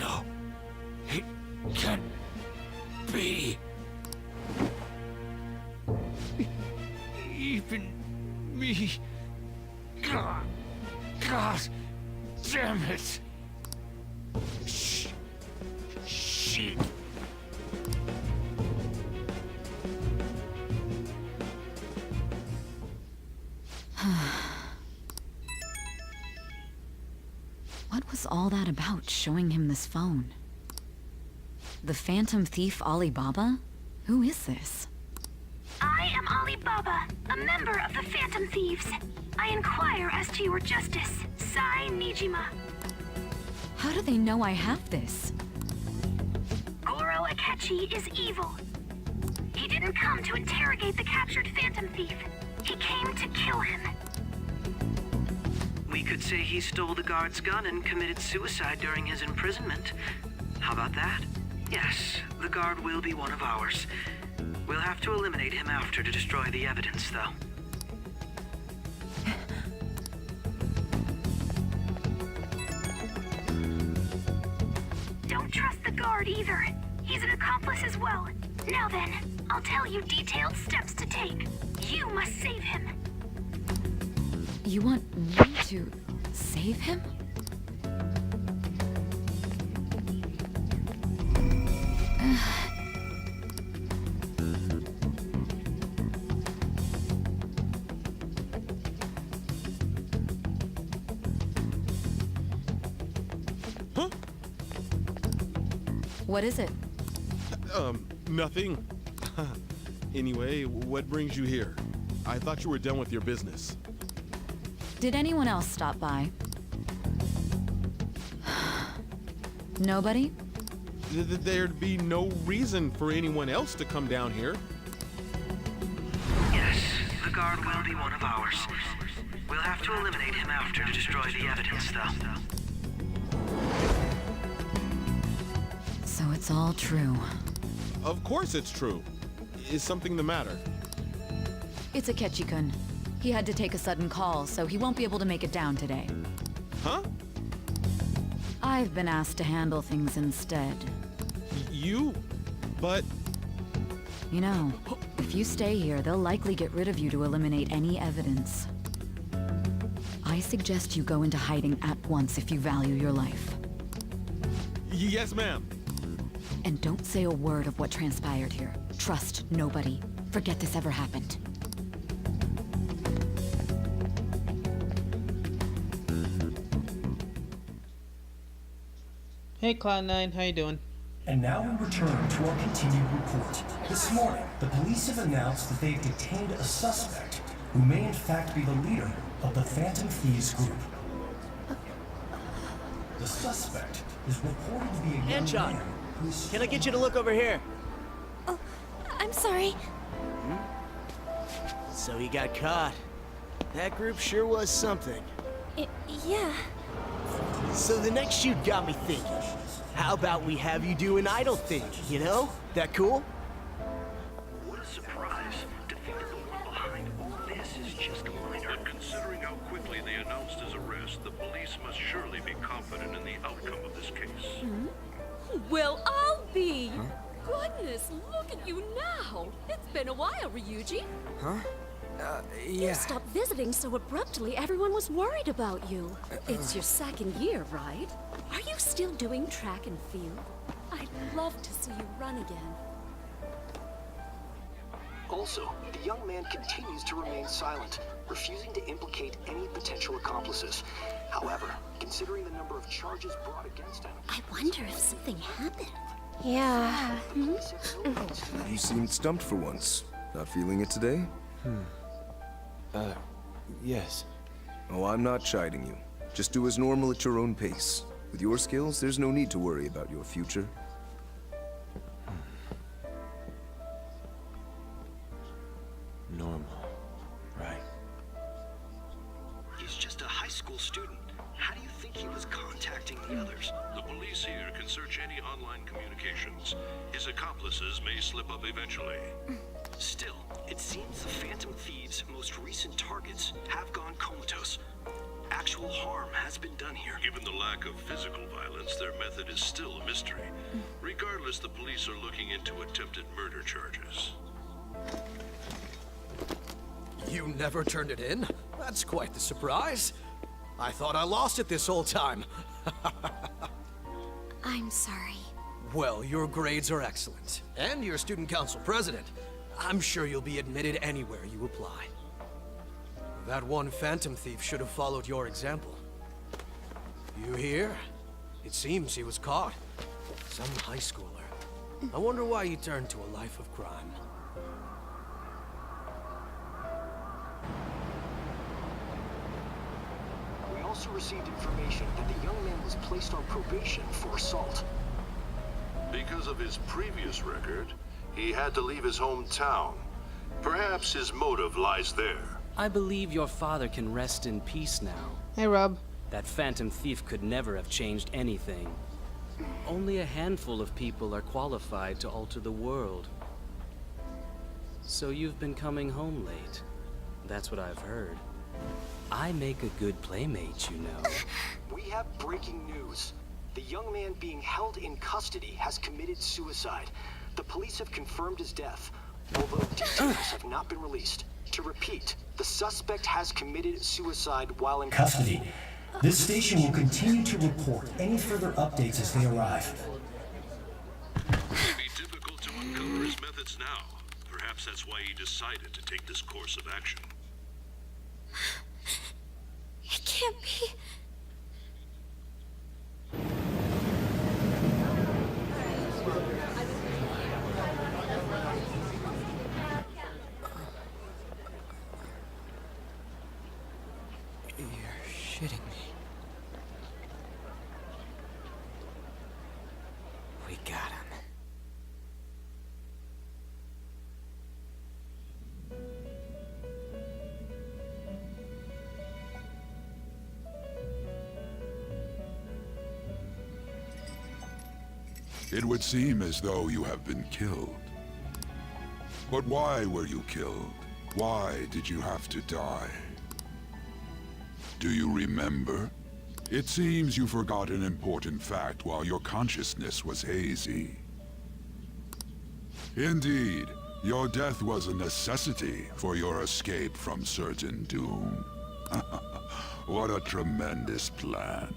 No, it can't be. Even me. God damn it. Shit. What was all that about, showing him this phone? The Phantom Thief Alibaba? Who is this? I am Alibaba, a member of the Phantom Thieves. I inquire as to your justice, Nijima. How do they know I have this? Goro Akechi is evil. He didn't come to interrogate the captured Phantom Thief. He came to kill him. We could say he stole the guard's gun and committed suicide during his imprisonment. How about that? Yes, the guard will be one of ours. We'll have to eliminate him after to destroy the evidence, though. Don't trust the guard either. He's an accomplice as well. Now then, I'll tell you detailed steps to take. You must save him. You want me to save him? Huh? What is it? Nothing. Anyway, what brings you here? I thought you were done with your business. Did anyone else stop by? Nobody? There'd be no reason for anyone else to come down here. Yes, the guard will be one of ours. We'll have to eliminate him after to destroy the evidence, though. So it's all true. Of course it's true. Is something the matter? It's Akechi-kun. He had to take a sudden call, so he won't be able to make it down today. Huh? I've been asked to handle things instead. You? But... You know, if you stay here, they'll likely get rid of you to eliminate any evidence. I suggest you go into hiding at once if you value your life. Yes, ma'am. And don't say a word of what transpired here. Trust nobody. Forget this ever happened. Hey Cloud9, how you doing? And now we return to our continued report. This morning, the police have announced that they've detained a suspect who may in fact be the leader of the Phantom Thieves group. The suspect is reported to be a young man Can I get you to look over here? Oh, I'm sorry. So he got caught. That group sure was something. Yeah. So the next shoot got me thinking. How about we have you do an idol thing, you know? That cool? What a surprise. To think that the one behind all this is just a minor. But considering how quickly they announced his arrest, the police must surely be confident in the outcome of this case. Well, I'll be. Goodness, look at you now. It's been a while, Ryuji. Huh? You stopped visiting so abruptly, everyone was worried about you. It's your second year, right? Are you still doing track and field? I'd love to see you run again. Also, the young man continues to remain silent, refusing to implicate any potential accomplices. However, considering the number of charges brought against him... I wonder if something happened. Yeah. You seemed stumped for once. Not feeling it today? Yes. Oh, I'm not chiding you. Just do as normal at your own pace. With your skills, there's no need to worry about your future. Normal. Right. He's just a high school student. How do you think he was contacting the others? The police here can search any online communications. His accomplices may slip up eventually. Still, it seems the Phantom Thieves' most recent targets have gone comatose. Actual harm has been done here. Given the lack of physical violence, their method is still a mystery. Regardless, the police are looking into attempted murder charges. You never turned it in? That's quite the surprise. I thought I lost it this whole time. I'm sorry. Well, your grades are excellent. And you're student council president. I'm sure you'll be admitted anywhere you apply. That one Phantom Thief should have followed your example. You hear? It seems he was caught. Some high schooler. I wonder why he turned to a life of crime. We also received information that the young man was placed on probation for assault. Because of his previous record, he had to leave his hometown. Perhaps his motive lies there. I believe your father can rest in peace now. Hey, Rob. That Phantom Thief could never have changed anything. Only a handful of people are qualified to alter the world. So you've been coming home late. That's what I've heard. I make a good playmate, you know. We have breaking news. The young man being held in custody has committed suicide. The police have confirmed his death, although details have not been released. To repeat, the suspect has committed suicide while in custody. This station will continue to report any further updates as they arrive. It would be difficult to uncover his methods now. Perhaps that's why he decided to take this course of action. It can't be. Shitting me. We got him. It would seem as though you have been killed. But why were you killed? Why did you have to die? Do you remember? It seems you forgot an important fact while your consciousness was hazy. Indeed, your death was a necessity for your escape from certain doom. What a tremendous plan.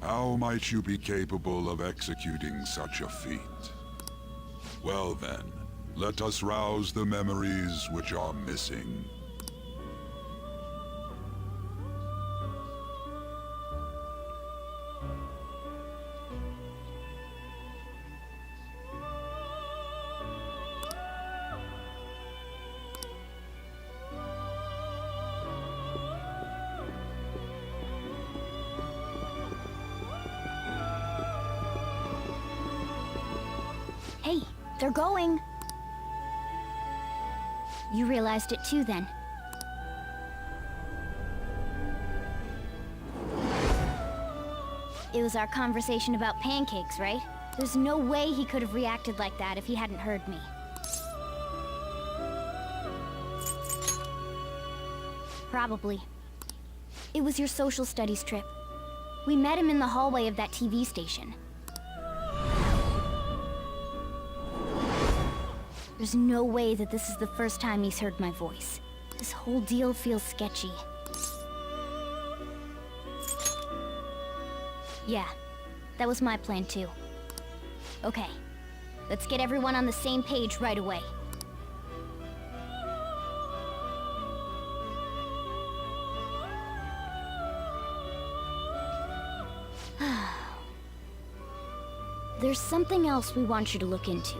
How might you be capable of executing such a feat? Well then, let us rouse the memories which are missing. Hey, they're going. You realized it too, then. It was our conversation about pancakes, right? There's no way he could have reacted like that if he hadn't heard me. Probably. It was your social studies trip. We met him in the hallway of that TV station. There's no way that this is the first time he's heard my voice. This whole deal feels sketchy. Yeah, that was my plan too. Okay, let's get everyone on the same page right away. There's something else we want you to look into.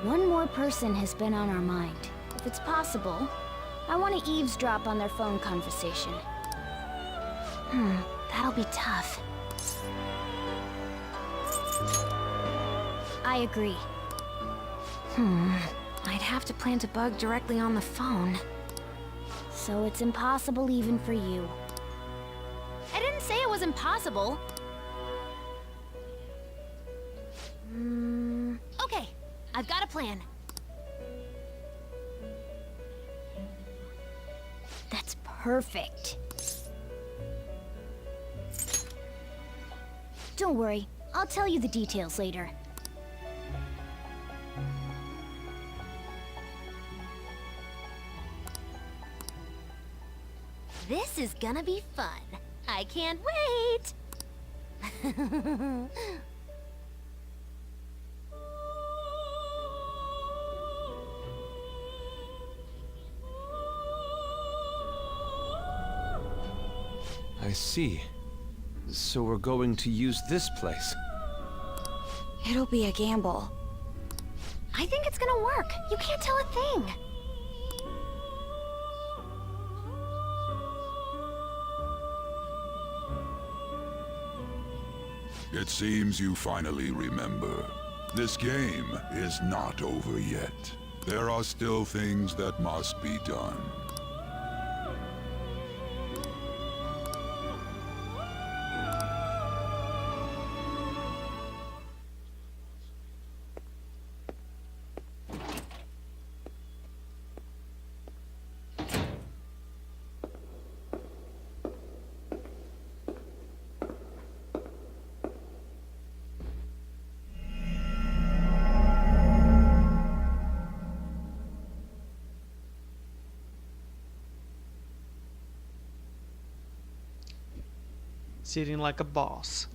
One more person has been on our mind. If it's possible, I want to eavesdrop on their phone conversation. That'll be tough. I agree. I'd have to plant a bug directly on the phone. So it's impossible even for you. I didn't say it was impossible. Okay, I've got a plan. That's perfect. Don't worry, I'll tell you the details later. This is gonna be fun. I can't wait! I see. So we're going to use this place. It'll be a gamble. I think it's gonna work. You can't tell a thing. It seems you finally remember. This game is not over yet. There are still things that must be done. Sitting like a boss.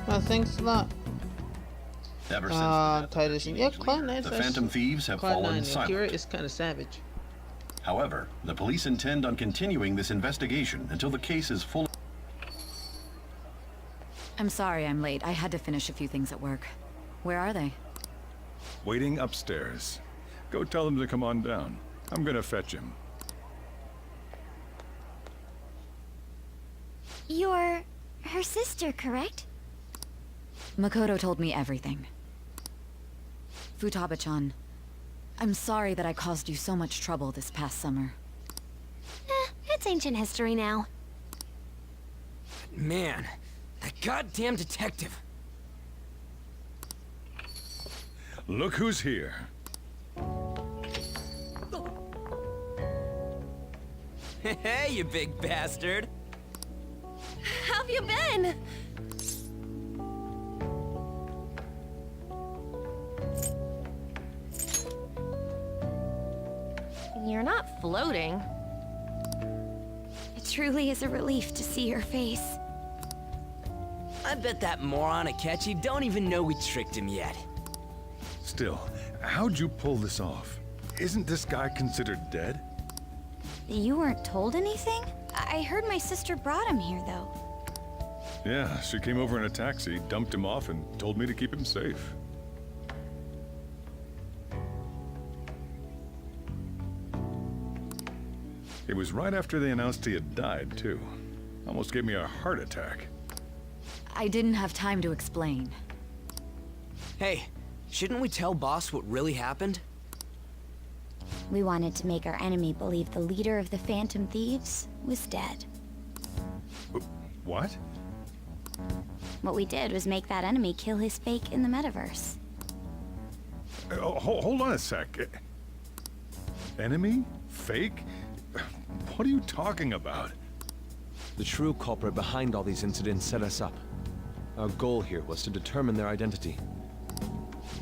Well, thanks a lot. Ever since the Titus. Yeah, Cloud 9. the Phantom Thieves have fallen silent. Akira is kind of savage. However, the police intend on continuing this investigation until the case is fully... I'm sorry I'm late. I had to finish a few things at work. Where are they? Waiting upstairs. Go tell them to come on down. I'm gonna fetch him. You're her sister, correct? Makoto told me everything. Futaba-chan, I'm sorry that I caused you so much trouble this past summer. It's ancient history now. Man, that goddamn detective. Look who's here. Hey, you big bastard. How have you been? You're not floating. It truly is a relief to see your face. I bet that moron Akechi don't even know we tricked him yet. Still, how'd you pull this off? Isn't this guy considered dead? You weren't told anything? I heard my sister brought him here, though. Yeah, she came over in a taxi, dumped him off, and told me to keep him safe. It was right after they announced he had died, too. Almost gave me a heart attack. I didn't have time to explain. Hey, shouldn't we tell Boss what really happened? We wanted to make our enemy believe the leader of the Phantom Thieves was dead. What? What we did was make that enemy kill his fake in the metaverse. Hold on a sec. Enemy? Fake? What are you talking about? The true culprit behind all these incidents set us up. Our goal here was to determine their identity.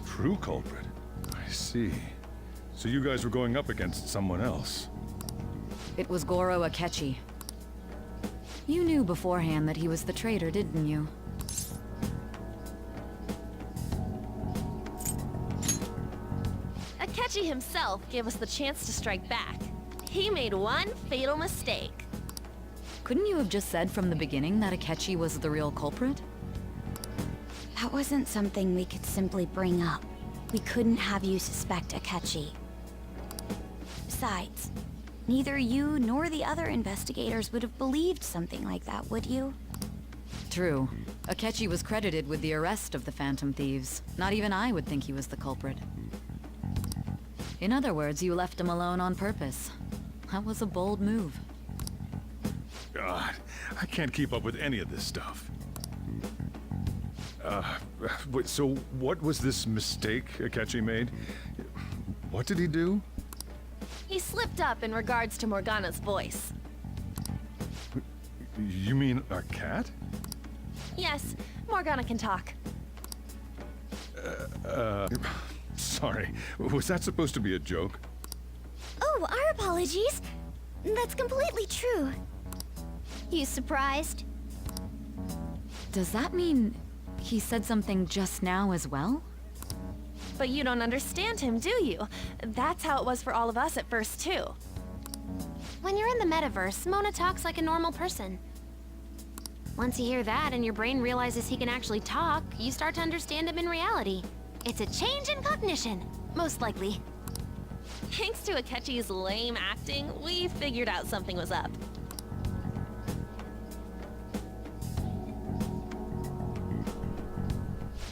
True culprit? I see. So you guys were going up against someone else. It was Goro Akechi. You knew beforehand that he was the traitor, didn't you? Akechi himself gave us the chance to strike back. He made one fatal mistake. Couldn't you have just said from the beginning that Akechi was the real culprit? That wasn't something we could simply bring up. We couldn't have you suspect Akechi. Besides, neither you nor the other investigators would have believed something like that, would you? True. Akechi was credited with the arrest of the Phantom Thieves. Not even I would think he was the culprit. In other words, you left him alone on purpose. That was a bold move. God, I can't keep up with any of this stuff. So what was this mistake Akechi made? What did he do? He slipped up in regards to Morgana's voice. You mean a cat? Yes, Morgana can talk. Sorry. Was that supposed to be a joke? Oh, our apologies. That's completely true. You surprised? Does that mean he said something just now as well? But you don't understand him, do you? That's how it was for all of us at first, too. When you're in the metaverse, Mona talks like a normal person. Once you hear that and your brain realizes he can actually talk, you start to understand him in reality. It's a change in cognition, most likely. Thanks to Akechi's lame acting, we figured out something was up.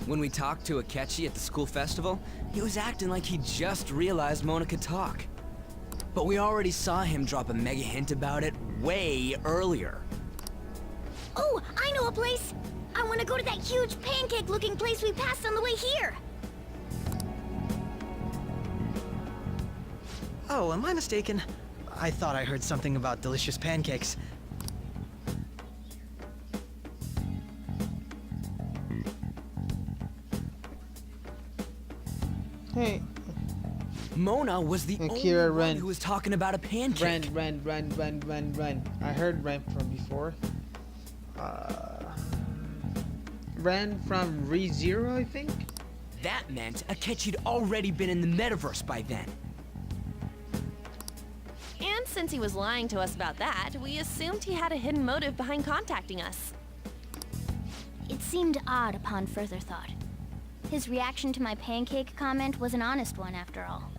When we talked to Akechi at the school festival, he was acting like he just realized Mona could talk. But we already saw him drop a mega hint about it way earlier. Oh, I know a place! I want to go to that huge pancake-looking place we passed on the way here! Oh, am I mistaken? I thought I heard something about delicious pancakes. Hey. Mona was the Akira only one who was talking about a pancake. Run. I heard Ren from before. ran from ReZero, I think? That meant Akechi'd already been in the metaverse by then. And since he was lying to us about that, we assumed he had a hidden motive behind contacting us. It seemed odd upon further thought. His reaction to my pancake comment was an honest one, after all.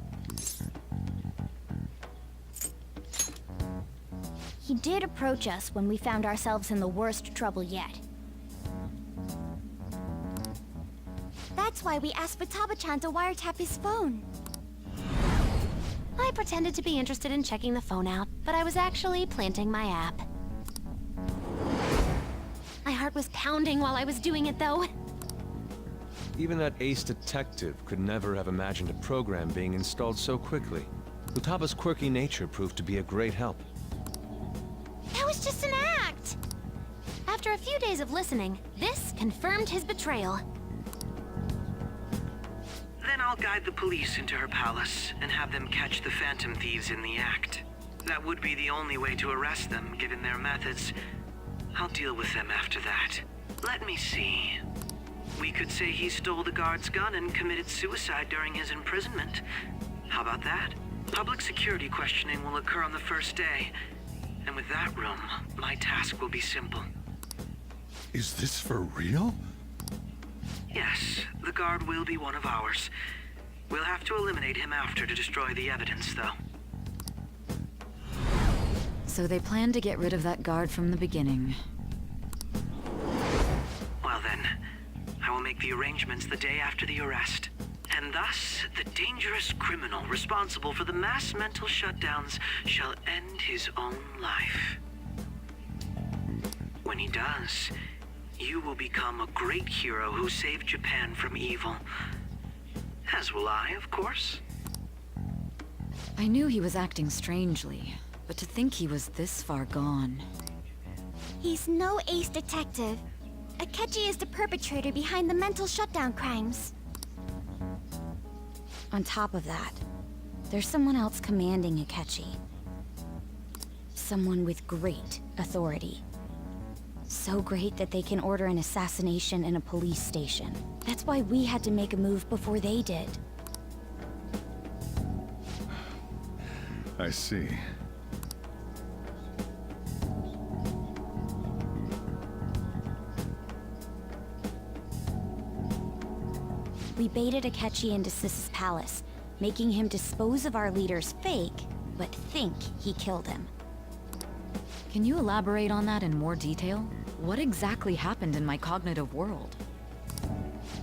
He did approach us when we found ourselves in the worst trouble yet. That's why we asked Futaba-chan to wiretap his phone. I pretended to be interested in checking the phone out, but I was actually planting my app. My heart was pounding while I was doing it, though. Even that ace detective could never have imagined a program being installed so quickly. Futaba's quirky nature proved to be a great help. That was just an act! After a few days of listening, this confirmed his betrayal. Then I'll guide the police into her palace and have them catch the Phantom Thieves in the act. That would be the only way to arrest them, given their methods. I'll deal with them after that. Let me see. We could say he stole the guard's gun and committed suicide during his imprisonment. How about that? Public security questioning will occur on the first day. And with that room, my task will be simple. Is this for real? Yes, the guard will be one of ours. We'll have to eliminate him after to destroy the evidence, though. So they planned to get rid of that guard from the beginning. Well then, I will make the arrangements the day after the arrest. And thus, the dangerous criminal responsible for the mass mental shutdowns shall end his own life. When he does, you will become a great hero who saved Japan from evil. As will I, of course. I knew he was acting strangely, but to think he was this far gone. He's no ace detective. Akechi is the perpetrator behind the mental shutdown crimes. On top of that, there's someone else commanding Akechi. Someone with great authority. So great that they can order an assassination in a police station. That's why we had to make a move before they did. I see. We baited Akechi into Sis's palace, making him dispose of our leader's fake, but think he killed him. Can you elaborate on that in more detail? What exactly happened in my cognitive world?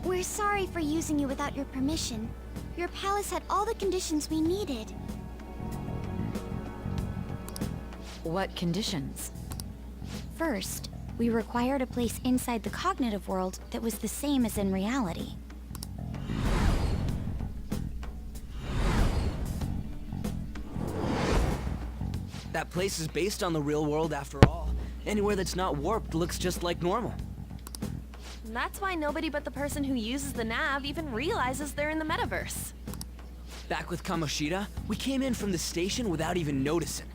We're sorry for using you without your permission. Your palace had all the conditions we needed. What conditions? First, we required a place inside the cognitive world that was the same as in reality. That place is based on the real world after all. Anywhere that's not warped looks just like normal. That's why nobody but the person who uses the nav even realizes they're in the metaverse. Back with Kamoshida, we came in from the station without even noticing.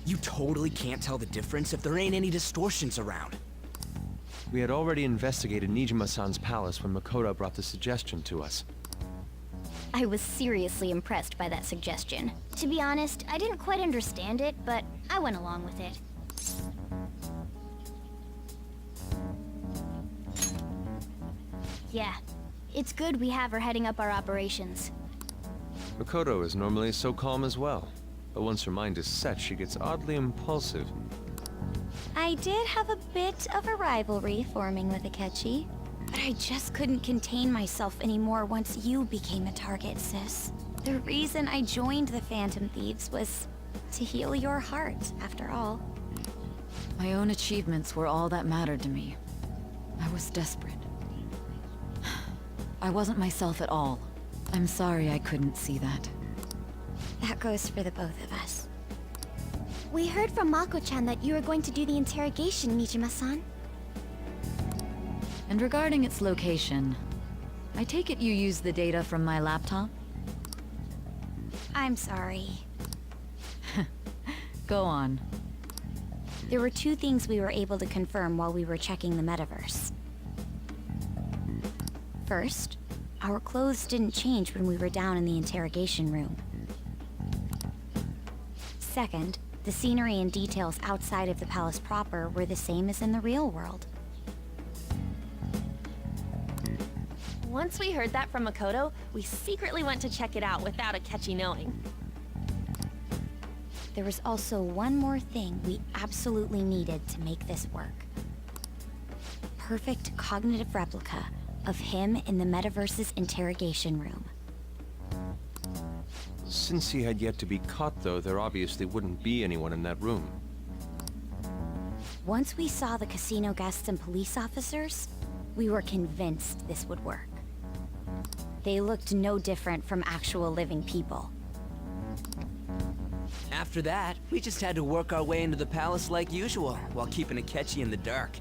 You totally can't tell the difference if there ain't any distortions around. We had already investigated Nijima-san's palace when Makoto brought the suggestion to us. I was seriously impressed by that suggestion. To be honest, I didn't quite understand it, but I went along with it. Yeah, it's good we have her heading up our operations. Makoto is normally so calm as well, but once her mind is set, she gets oddly impulsive. I did have a bit of a rivalry forming with Akechi, but I just couldn't contain myself anymore once you became a target, sis. The reason I joined the Phantom Thieves was to heal your heart, after all. My own achievements were all that mattered to me. I was desperate. I wasn't myself at all. I'm sorry I couldn't see that. That goes for the both of us. We heard from Mako-chan that you were going to do the interrogation, Nijima-san. And regarding its location, I take it you used the data from my laptop? I'm sorry. Go on. There were two things we were able to confirm while we were checking the metaverse. First, our clothes didn't change when we were down in the interrogation room. Second, the scenery and details outside of the palace proper were the same as in the real world. Once we heard that from Makoto, we secretly went to check it out without Akechi knowing. There was also one more thing we absolutely needed to make this work. Perfect cognitive replica of him in the metaverse's interrogation room. Since he had yet to be caught, though, there obviously wouldn't be anyone in that room. Once we saw the casino guests and police officers, we were convinced this would work. They looked no different from actual living people. After that, we just had to work our way into the palace like usual, while keeping Akechi in the dark.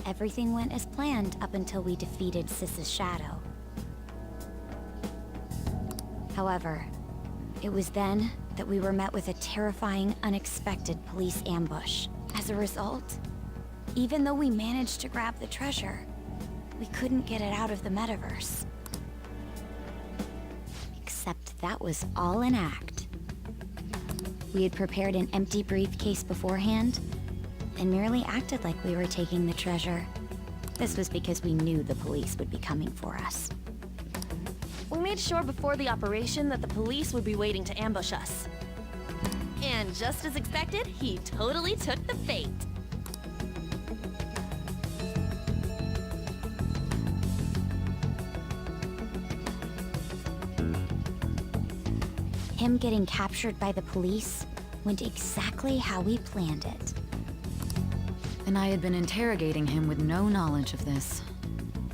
Everything went as planned up until we defeated Sis's shadow. However, it was then that we were met with a terrifying, unexpected police ambush. As a result, even though we managed to grab the treasure, we couldn't get it out of the metaverse. Except that was all an act. We had prepared an empty briefcase beforehand, and merely acted like we were taking the treasure. This was because we knew the police would be coming for us. We made sure before the operation that the police would be waiting to ambush us. And just as expected, he totally took the bait. Him getting captured by the police went exactly how we planned it. And I had been interrogating him with no knowledge of this.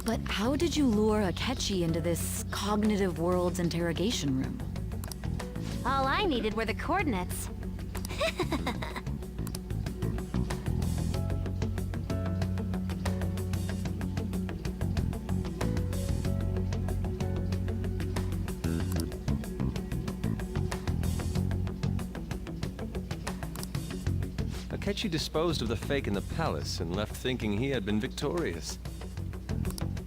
But how did you lure Akechi into this cognitive world's interrogation room? All I needed were the coordinates. Akechi disposed of the fake in the palace and left thinking he had been victorious.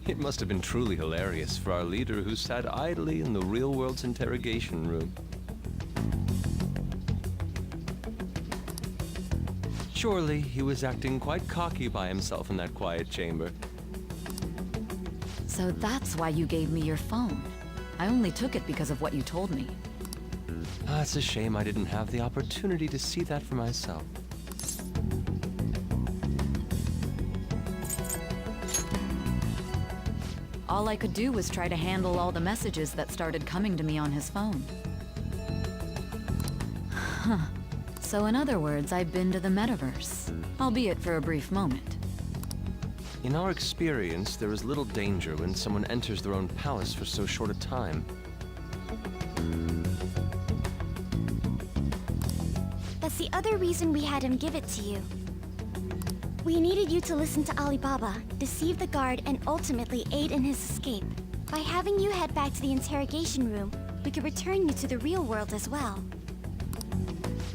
It must have been truly hilarious for our leader who sat idly in the real world's interrogation room. Surely he was acting quite cocky by himself in that quiet chamber. So that's why you gave me your phone. I only took it because of what you told me. It's a shame I didn't have the opportunity to see that for myself. All I could do was try to handle all the messages that started coming to me on his phone. Huh. So in other words, I've been to the metaverse, albeit for a brief moment. In our experience, there is little danger when someone enters their own palace for so short a time. That's the other reason we had him give it to you. We needed you to listen to Alibaba, deceive the guard, and ultimately aid in his escape. By having you head back to the interrogation room, we could return you to the real world as well.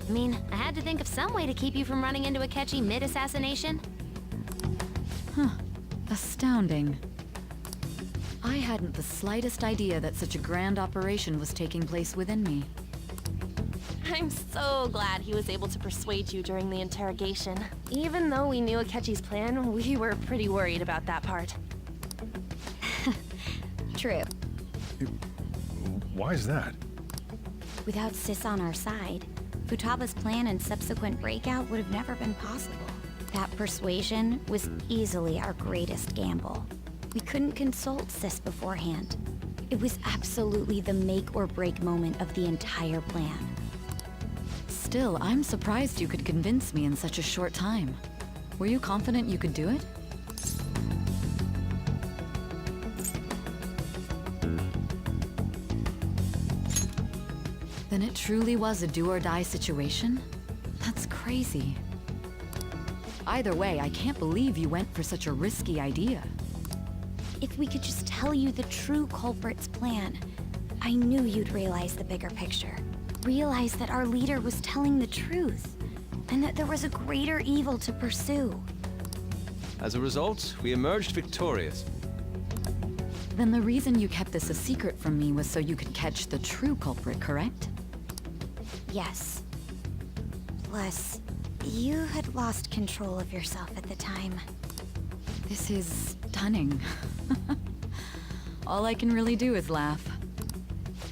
I mean, I had to think of some way to keep you from running into Akechi mid-assassination. Huh. Astounding. I hadn't the slightest idea that such a grand operation was taking place within me. I'm so glad he was able to persuade you during the interrogation. Even though we knew Akechi's plan, we were pretty worried about that part. True. Why is that? Without Sis on our side, Futaba's plan and subsequent breakout would have never been possible. That persuasion was easily our greatest gamble. We couldn't consult Sis beforehand. It was absolutely the make or break moment of the entire plan. Still, I'm surprised you could convince me in such a short time. Were you confident you could do it? Then it truly was a do-or-die situation? That's crazy. Either way, I can't believe you went for such a risky idea. If we could just tell you the true culprit's plan, I knew you'd realize the bigger picture. Realize that our leader was telling the truth, and that there was a greater evil to pursue. As a result, we emerged victorious. Then the reason you kept this a secret from me was so you could catch the true culprit, correct? Yes. Plus, you had lost control of yourself at the time. This is stunning. All I can really do is laugh.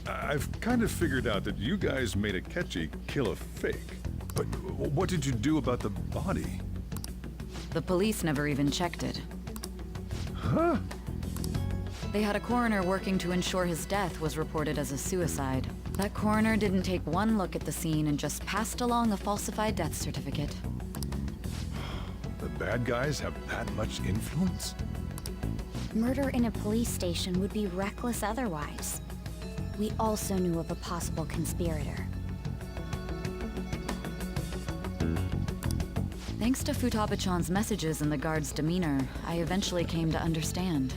I've kind of figured out that you guys made Akechi kill a fake. But what did you do about the body? The police never even checked it. Huh? They had a coroner working to ensure his death was reported as a suicide. That coroner didn't take one look at the scene and just passed along a falsified death certificate. The bad guys have that much influence? Murder in a police station would be reckless otherwise. We also knew of a possible conspirator. Thanks to Futaba-chan's messages and the guard's demeanor, I eventually came to understand.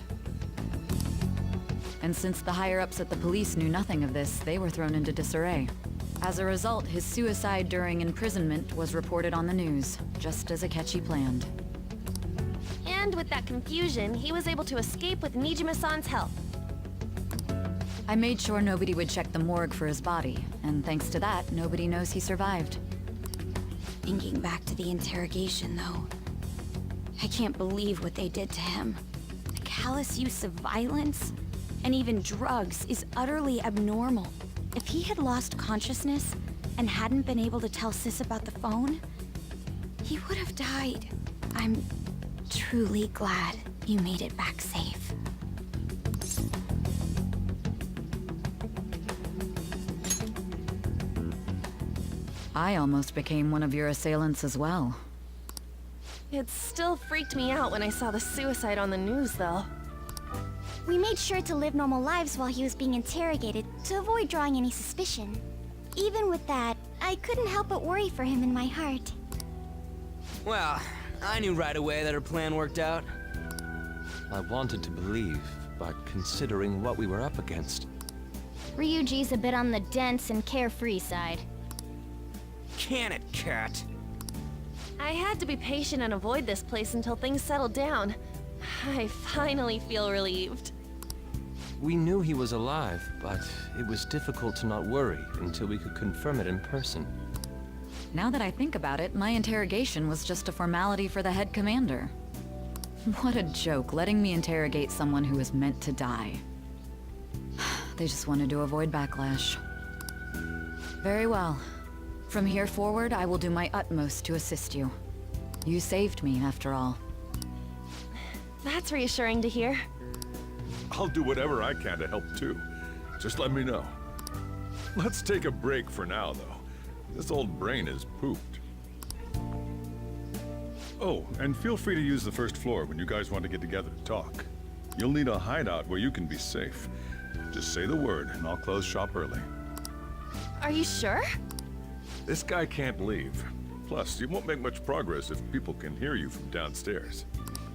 And since the higher-ups at the police knew nothing of this, they were thrown into disarray. As a result, his suicide during imprisonment was reported on the news, just as Akechi planned. And with that confusion, he was able to escape with Nijima-san's help. I made sure nobody would check the morgue for his body, and thanks to that, nobody knows he survived. Thinking back to the interrogation, though, I can't believe what they did to him. The callous use of violence, and even drugs, is utterly abnormal. If he had lost consciousness and hadn't been able to tell Sis about the phone, he would have died. I'm truly glad you made it back safe. I almost became one of your assailants as well. It still freaked me out when I saw the suicide on the news, though. We made sure to live normal lives while he was being interrogated to avoid drawing any suspicion. Even with that, I couldn't help but worry for him in my heart. Well, I knew right away that her plan worked out. I wanted to believe, but considering what we were up against... Ryuji's a bit on the dense and carefree side. Can it, cat? I had to be patient and avoid this place until things settled down. I finally feel relieved. We knew he was alive, but it was difficult to not worry until we could confirm it in person. Now that I think about it, my interrogation was just a formality for the head commander. What a joke, letting me interrogate someone who was meant to die. They just wanted to avoid backlash. Very well. From here forward, I will do my utmost to assist you. You saved me, after all. That's reassuring to hear. I'll do whatever I can to help too. Just let me know. Let's take a break for now, though. This old brain is pooped. Oh, and feel free to use the first floor when you guys want to get together to talk. You'll need a hideout where you can be safe. Just say the word, and I'll close shop early. Are you sure? This guy can't leave. Plus, you won't make much progress if people can hear you from downstairs.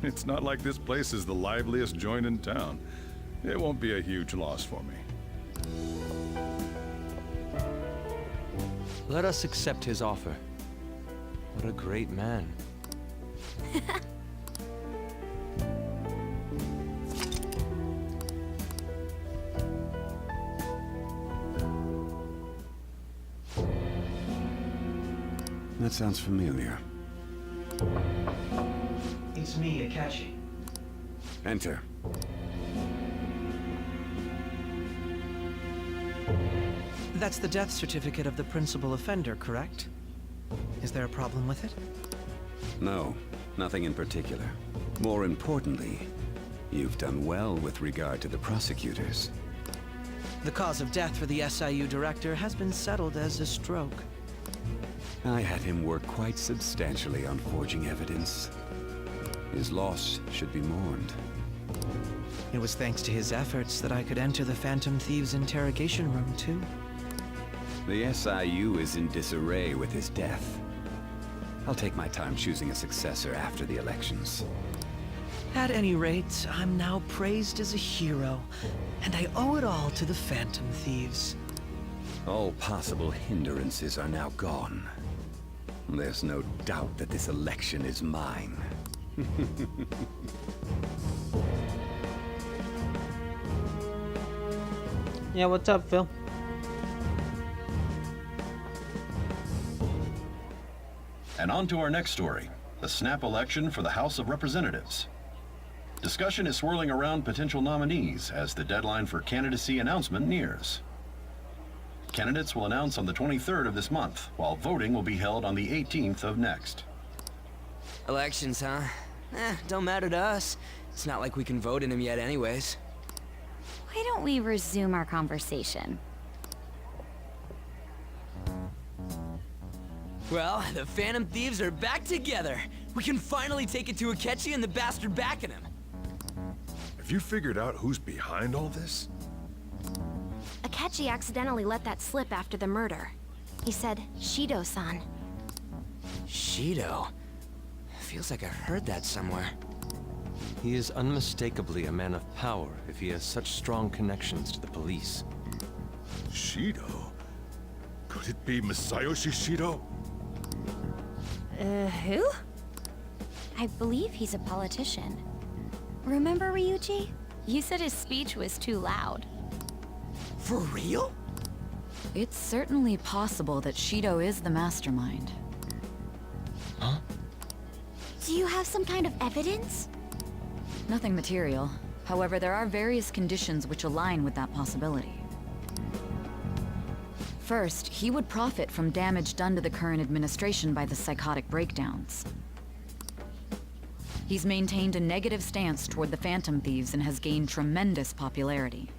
It's not like this place is the liveliest joint in town. It won't be a huge loss for me. Let us accept his offer. What a great man. That sounds familiar. It's me, Akechi. Enter. That's the death certificate of the principal offender, correct? Is there a problem with it? No, nothing in particular. More importantly, you've done well with regard to the prosecutors. The cause of death for the SIU director has been settled as a stroke. I had him work quite substantially on forging evidence. His loss should be mourned. It was thanks to his efforts that I could enter the Phantom Thieves' interrogation room, too. The SIU is in disarray with his death. I'll take my time choosing a successor after the elections. At any rate, I'm now praised as a hero, and I owe it all to the Phantom Thieves. All possible hindrances are now gone. There's no doubt that this election is mine. Yeah, what's up, Phil? And on to our next story, the snap election for the House of Representatives. Discussion is swirling around potential nominees as the deadline for candidacy announcement nears. Candidates will announce on the 23rd of this month, while voting will be held on the 18th of next. Elections, huh? Don't matter to us. It's not like we can vote in them yet anyways. Why don't we resume our conversation? Well, the Phantom Thieves are back together. We can finally take it to Akechi and the bastard backing him. Have you figured out who's behind all this? Akechi accidentally let that slip after the murder. He said, Shido-san. Shido? Feels like I heard that somewhere. He is unmistakably a man of power if he has such strong connections to the police. Shido? Could it be Masayoshi Shido? Who? I believe he's a politician. Remember, Ryuji? You said his speech was too loud. For real? It's certainly possible that Shido is the mastermind. Huh? Do you have some kind of evidence? Nothing material. However, there are various conditions which align with that possibility. First, he would profit from damage done to the current administration by the psychotic breakdowns. He's maintained a negative stance toward the Phantom Thieves and has gained tremendous popularity.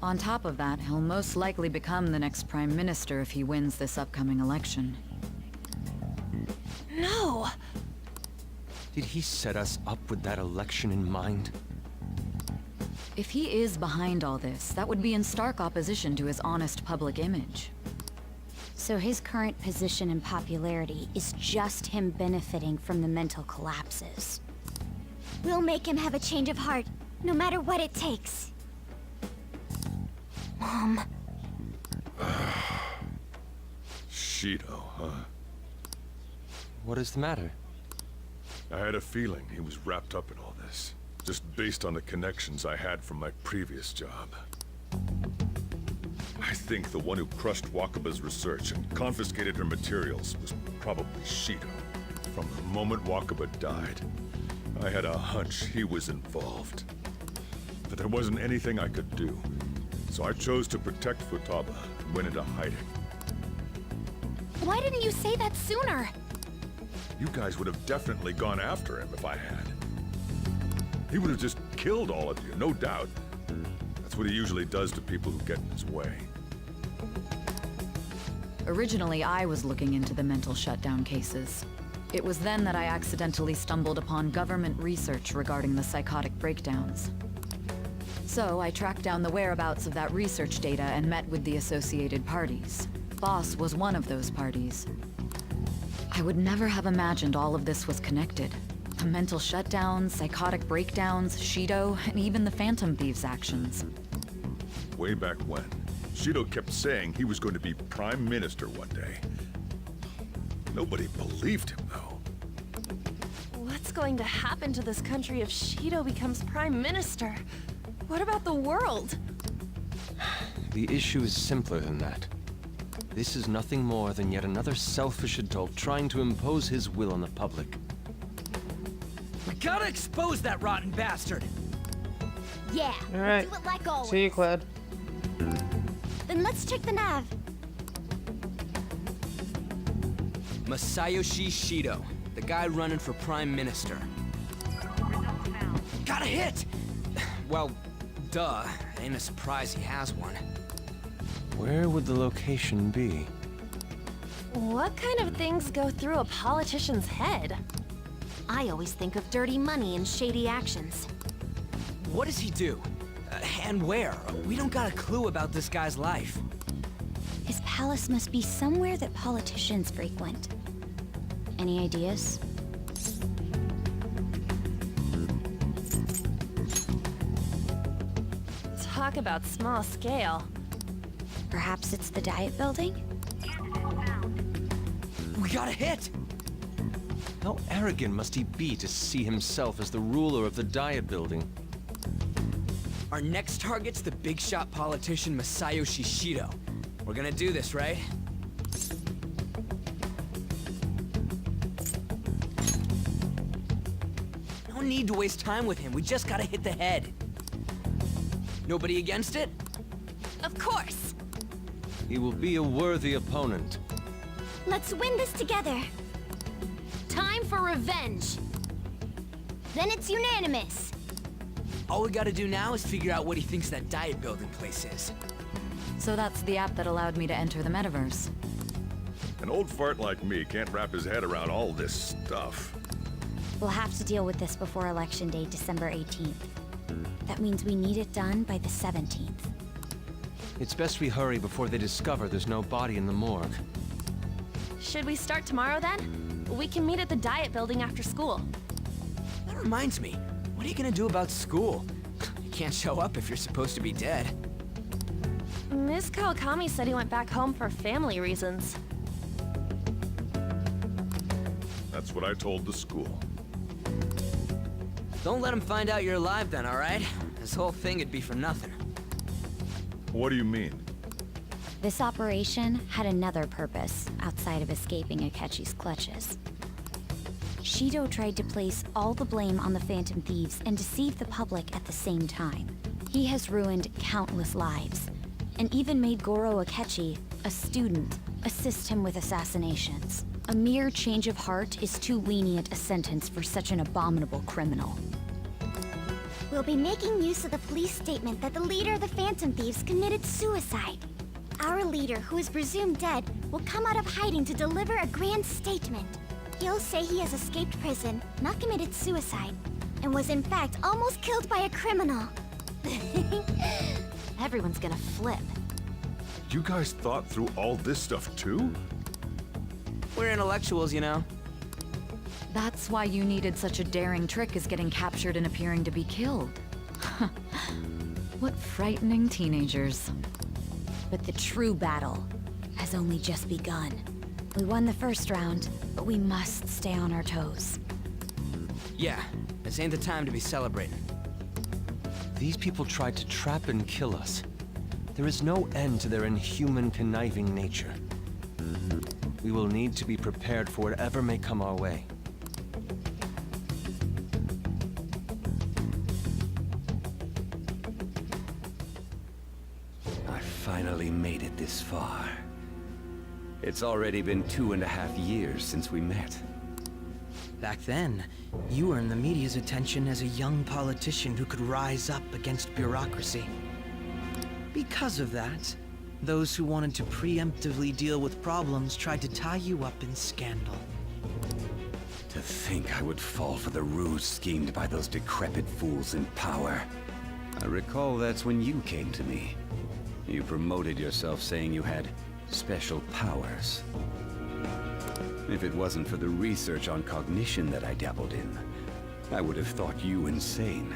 On top of that, he'll most likely become the next Prime Minister if he wins this upcoming election. No! Did he set us up with that election in mind? If he is behind all this, that would be in stark opposition to his honest public image. So his current position and popularity is just him benefiting from the mental collapses. We'll make him have a change of heart, no matter what it takes. Mom. Shido, huh? What is the matter? I had a feeling he was wrapped up in all this, just based on the connections I had from my previous job. I think the one who crushed Wakaba's research and confiscated her materials was probably Shido. From the moment Wakaba died, I had a hunch he was involved. But there wasn't anything I could do, so I chose to protect Futaba and went into hiding. Why didn't you say that sooner? You guys would have definitely gone after him if I had. He would have just killed all of you, no doubt. That's what he usually does to people who get in his way. Originally, I was looking into the mental shutdown cases. It was then that I accidentally stumbled upon government research regarding the psychotic breakdowns. So I tracked down the whereabouts of that research data and met with the associated parties. Boss was one of those parties. I would never have imagined all of this was connected. The mental shutdowns, psychotic breakdowns, Shido, and even the Phantom Thieves' actions. Way back when, Shido kept saying he was going to be Prime Minister one day. Nobody believed him, though. What's going to happen to this country if Shido becomes Prime Minister? What about the world? The issue is simpler than that. This is nothing more than yet another selfish adult trying to impose his will on the public. We gotta expose that rotten bastard! Yeah, Alright. do it like always. See you, Cloud. Then let's check the nav. Masayoshi Shido, the guy running for Prime Minister. Got a hit! Well, duh. Ain't a surprise he has one. Where would the location be? What kind of things go through a politician's head? I always think of dirty money and shady actions. What does he do? And where? We don't got a clue about this guy's life. His palace must be somewhere that politicians frequent. Any ideas? Talk about small scale. Perhaps it's the diet building? We got a hit! How arrogant must he be to see himself as the ruler of the diet building? Our next target's the big shot politician Masayoshi Shido. We're gonna do this, right? No need to waste time with him. We just gotta hit the head. Nobody against it? Of course. He will be a worthy opponent. Let's win this together. Time for revenge. Then it's unanimous. All we gotta do now is figure out what he thinks that diet building place is. So that's the app that allowed me to enter the metaverse. An old fart like me can't wrap his head around all this stuff. We'll have to deal with this before Election Day, December 18th. That means we need it done by the 17th. It's best we hurry before they discover there's no body in the morgue. Should we start tomorrow then? We can meet at the diet building after school. That reminds me, what are you gonna do about school? You can't show up if you're supposed to be dead. Miss Kawakami said he went back home for family reasons. That's what I told the school. Don't let him find out you're alive then, alright? This whole thing would be for nothing. What do you mean? This operation had another purpose outside of escaping Akechi's clutches. Shido tried to place all the blame on the Phantom Thieves and deceive the public at the same time. He has ruined countless lives, and even made Goro Akechi, a student, assist him with assassinations. A mere change of heart is too lenient a sentence for such an abominable criminal. We'll be making use of the police statement that the leader of the Phantom Thieves committed suicide. Our leader, who is presumed dead, will come out of hiding to deliver a grand statement. He'll say he has escaped prison, not committed suicide, and was in fact almost killed by a criminal. Everyone's gonna flip. You guys thought through all this stuff too? We're intellectuals, you know. That's why you needed such a daring trick as getting captured and appearing to be killed. What frightening teenagers. But the true battle has only just begun. We won the first round, but we must stay on our toes. Yeah, this ain't the time to be celebrating. These people tried to trap and kill us. There is no end to their inhuman, conniving nature. We will need to be prepared for whatever may come our way. I finally made it this far. It's already been 2.5 years since we met. Back then, you earned the media's attention as a young politician who could rise up against bureaucracy. Because of that, those who wanted to preemptively deal with problems tried to tie you up in scandal. To think I would fall for the ruse schemed by those decrepit fools in power. I recall that's when you came to me. You promoted yourself saying you had special powers. If it wasn't for the research on cognition that I dabbled in, I would have thought you insane.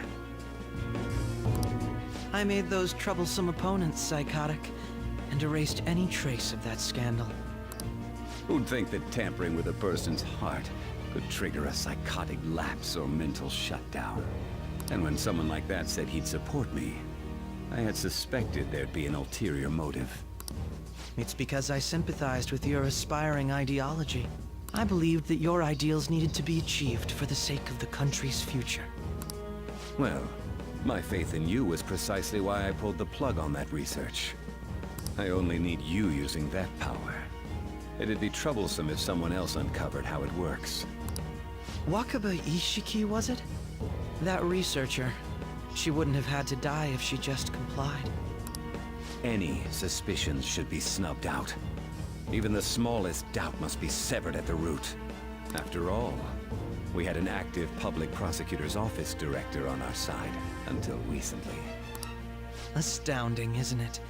I made those troublesome opponents psychotic, and erased any trace of that scandal. Who'd think that tampering with a person's heart could trigger a psychotic lapse or mental shutdown? And when someone like that said he'd support me, I had suspected there'd be an ulterior motive. It's because I sympathized with your aspiring ideology. I believed that your ideals needed to be achieved for the sake of the country's future. Well, my faith in you was precisely why I pulled the plug on that research. I only need you using that power. It'd be troublesome if someone else uncovered how it works. Wakaba Ishiki, was it? That researcher. She wouldn't have had to die if she just complied. Any suspicions should be snubbed out. Even the smallest doubt must be severed at the root. After all, we had an active public prosecutor's office director on our side until recently. Astounding, isn't it?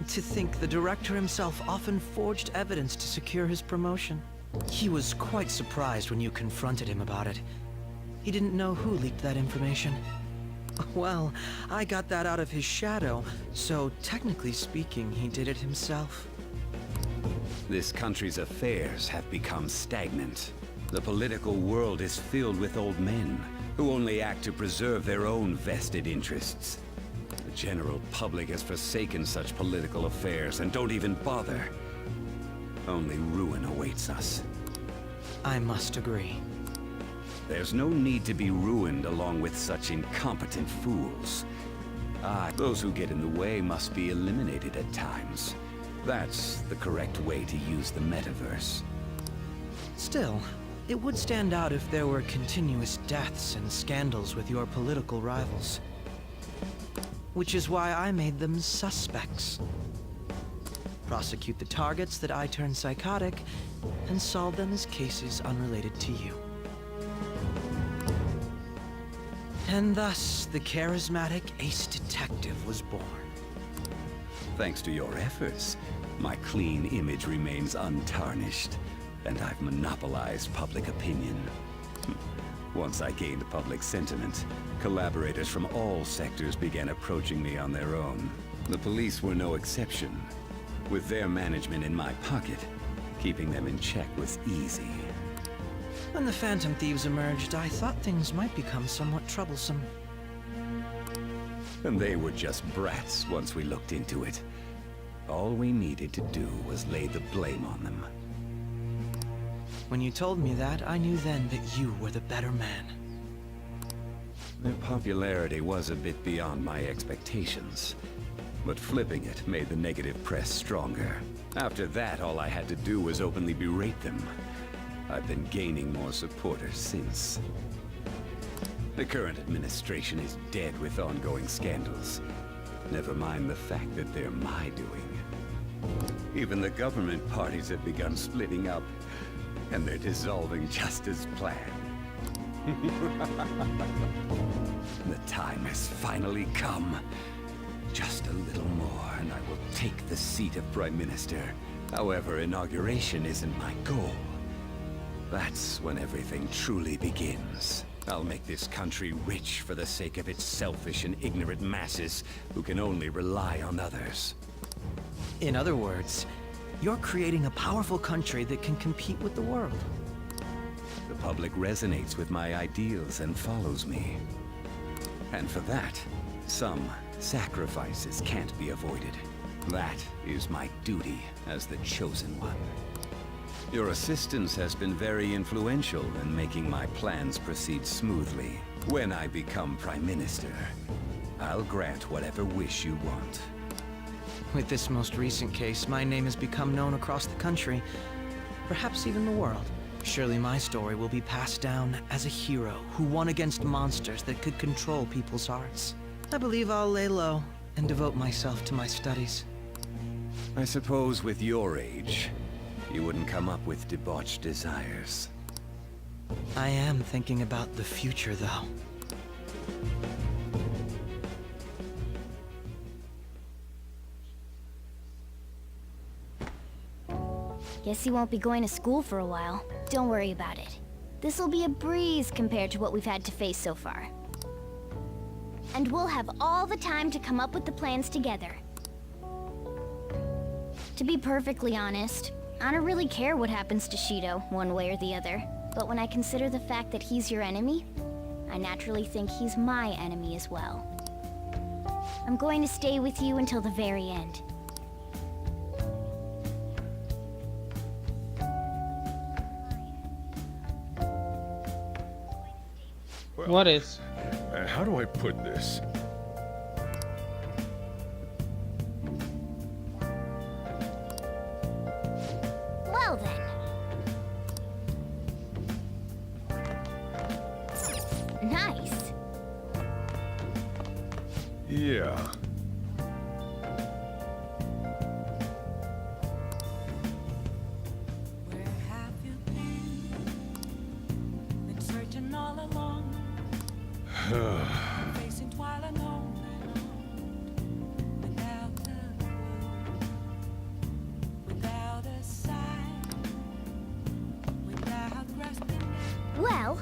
To think the director himself often forged evidence to secure his promotion. He was quite surprised when you confronted him about it. He didn't know who leaked that information. Well, I got that out of his shadow, so technically speaking, he did it himself. This country's affairs have become stagnant. The political world is filled with old men who only act to preserve their own vested interests. The general public has forsaken such political affairs and don't even bother. Only ruin awaits us. I must agree. There's no need to be ruined along with such incompetent fools. Those who get in the way must be eliminated at times. That's the correct way to use the metaverse. Still, it would stand out if there were continuous deaths and scandals with your political rivals. Which is why I made them suspects. Prosecute the targets that I turn psychotic, and solve them as cases unrelated to you. And thus, the charismatic ace detective was born. Thanks to your efforts, my clean image remains untarnished, and I've monopolized public opinion. Once I gained public sentiment, collaborators from all sectors began approaching me on their own. The police were no exception. With their management in my pocket, keeping them in check was easy. When the Phantom Thieves emerged, I thought things might become somewhat troublesome. And they were just brats once we looked into it. All we needed to do was lay the blame on them. When you told me that, I knew then that you were the better man. Their popularity was a bit beyond my expectations. But flipping it made the negative press stronger. After that, all I had to do was openly berate them. I've been gaining more supporters since. The current administration is dead with ongoing scandals. Never mind the fact that they're my doing. Even the government parties have begun splitting up, and they're dissolving just as planned. The time has finally come. Just a little more, and I will take the seat of Prime Minister. However, inauguration isn't my goal. That's when everything truly begins. I'll make this country rich for the sake of its selfish and ignorant masses who can only rely on others. In other words, you're creating a powerful country that can compete with the world. The public resonates with my ideals and follows me. And for that, some sacrifices can't be avoided. That is my duty as the Chosen One. Your assistance has been very influential in making my plans proceed smoothly. When I become Prime Minister, I'll grant whatever wish you want. With this most recent case, my name has become known across the country, perhaps even the world. Surely my story will be passed down as a hero who won against monsters that could control people's hearts. I believe I'll lay low and devote myself to my studies. I suppose with your age, you wouldn't come up with debauched desires. I am thinking about the future, though. Guess you won't be going to school for a while. Don't worry about it. This'll be a breeze compared to what we've had to face so far. And we'll have all the time to come up with the plans together. To be perfectly honest, I don't really care what happens to Shido, one way or the other. But when I consider the fact that he's your enemy, I naturally think he's my enemy as well. I'm going to stay with you until the very end. Well, what is? How do I put this? Well then. Nice. Yeah. Well,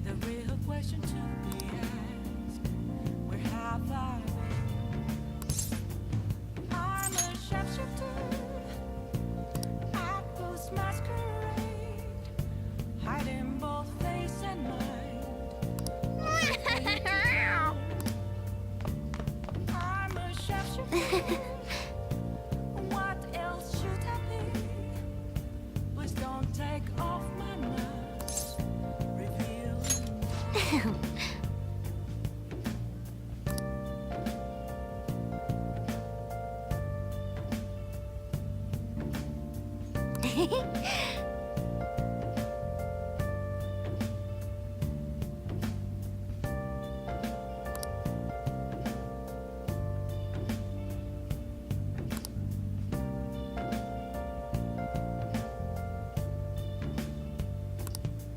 The real question to be asked, where have I been? I'm a sharpshooter at Ghost Masquerade, hiding both face and mind. I'm a sharpshooter. What else should I be? Please don't take off my mask. Reveal.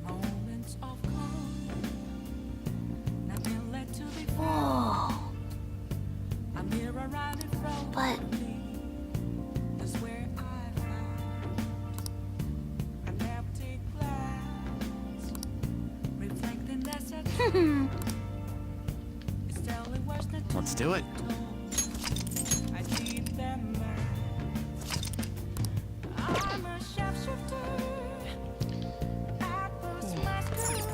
Moments of calm, nothing led to be found. A mirror right in front of me. That's where I found an empty glass, reflecting that's a truth. It's telling words that Let's do it. I keep them I'm a sharpshooter at Ghost Masquerade.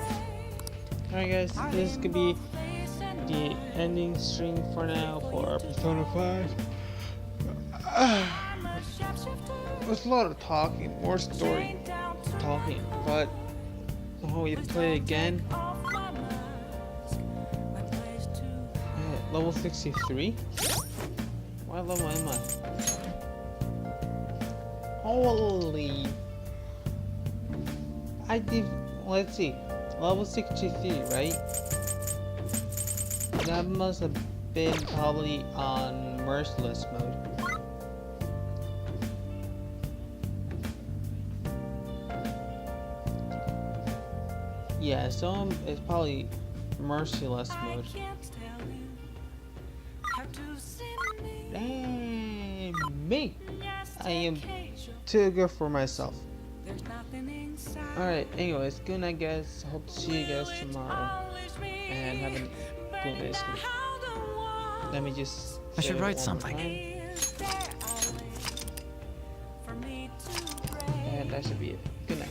Alright guys, this could be the ending stream for now for Persona 5. There's a lot of talking, more story talking, but when we play it again, level 63? What level am I? Holy! I did, let's see, level 63, right? That must have been probably on merciless mode. Yeah, so it's probably merciless mode. Damn me! I am too good for myself. Alright, anyways, good night guys. Hope to see you guys tomorrow. And have a good night sleep. Let me just I should say it write one more something. time. And that should be it. Good night.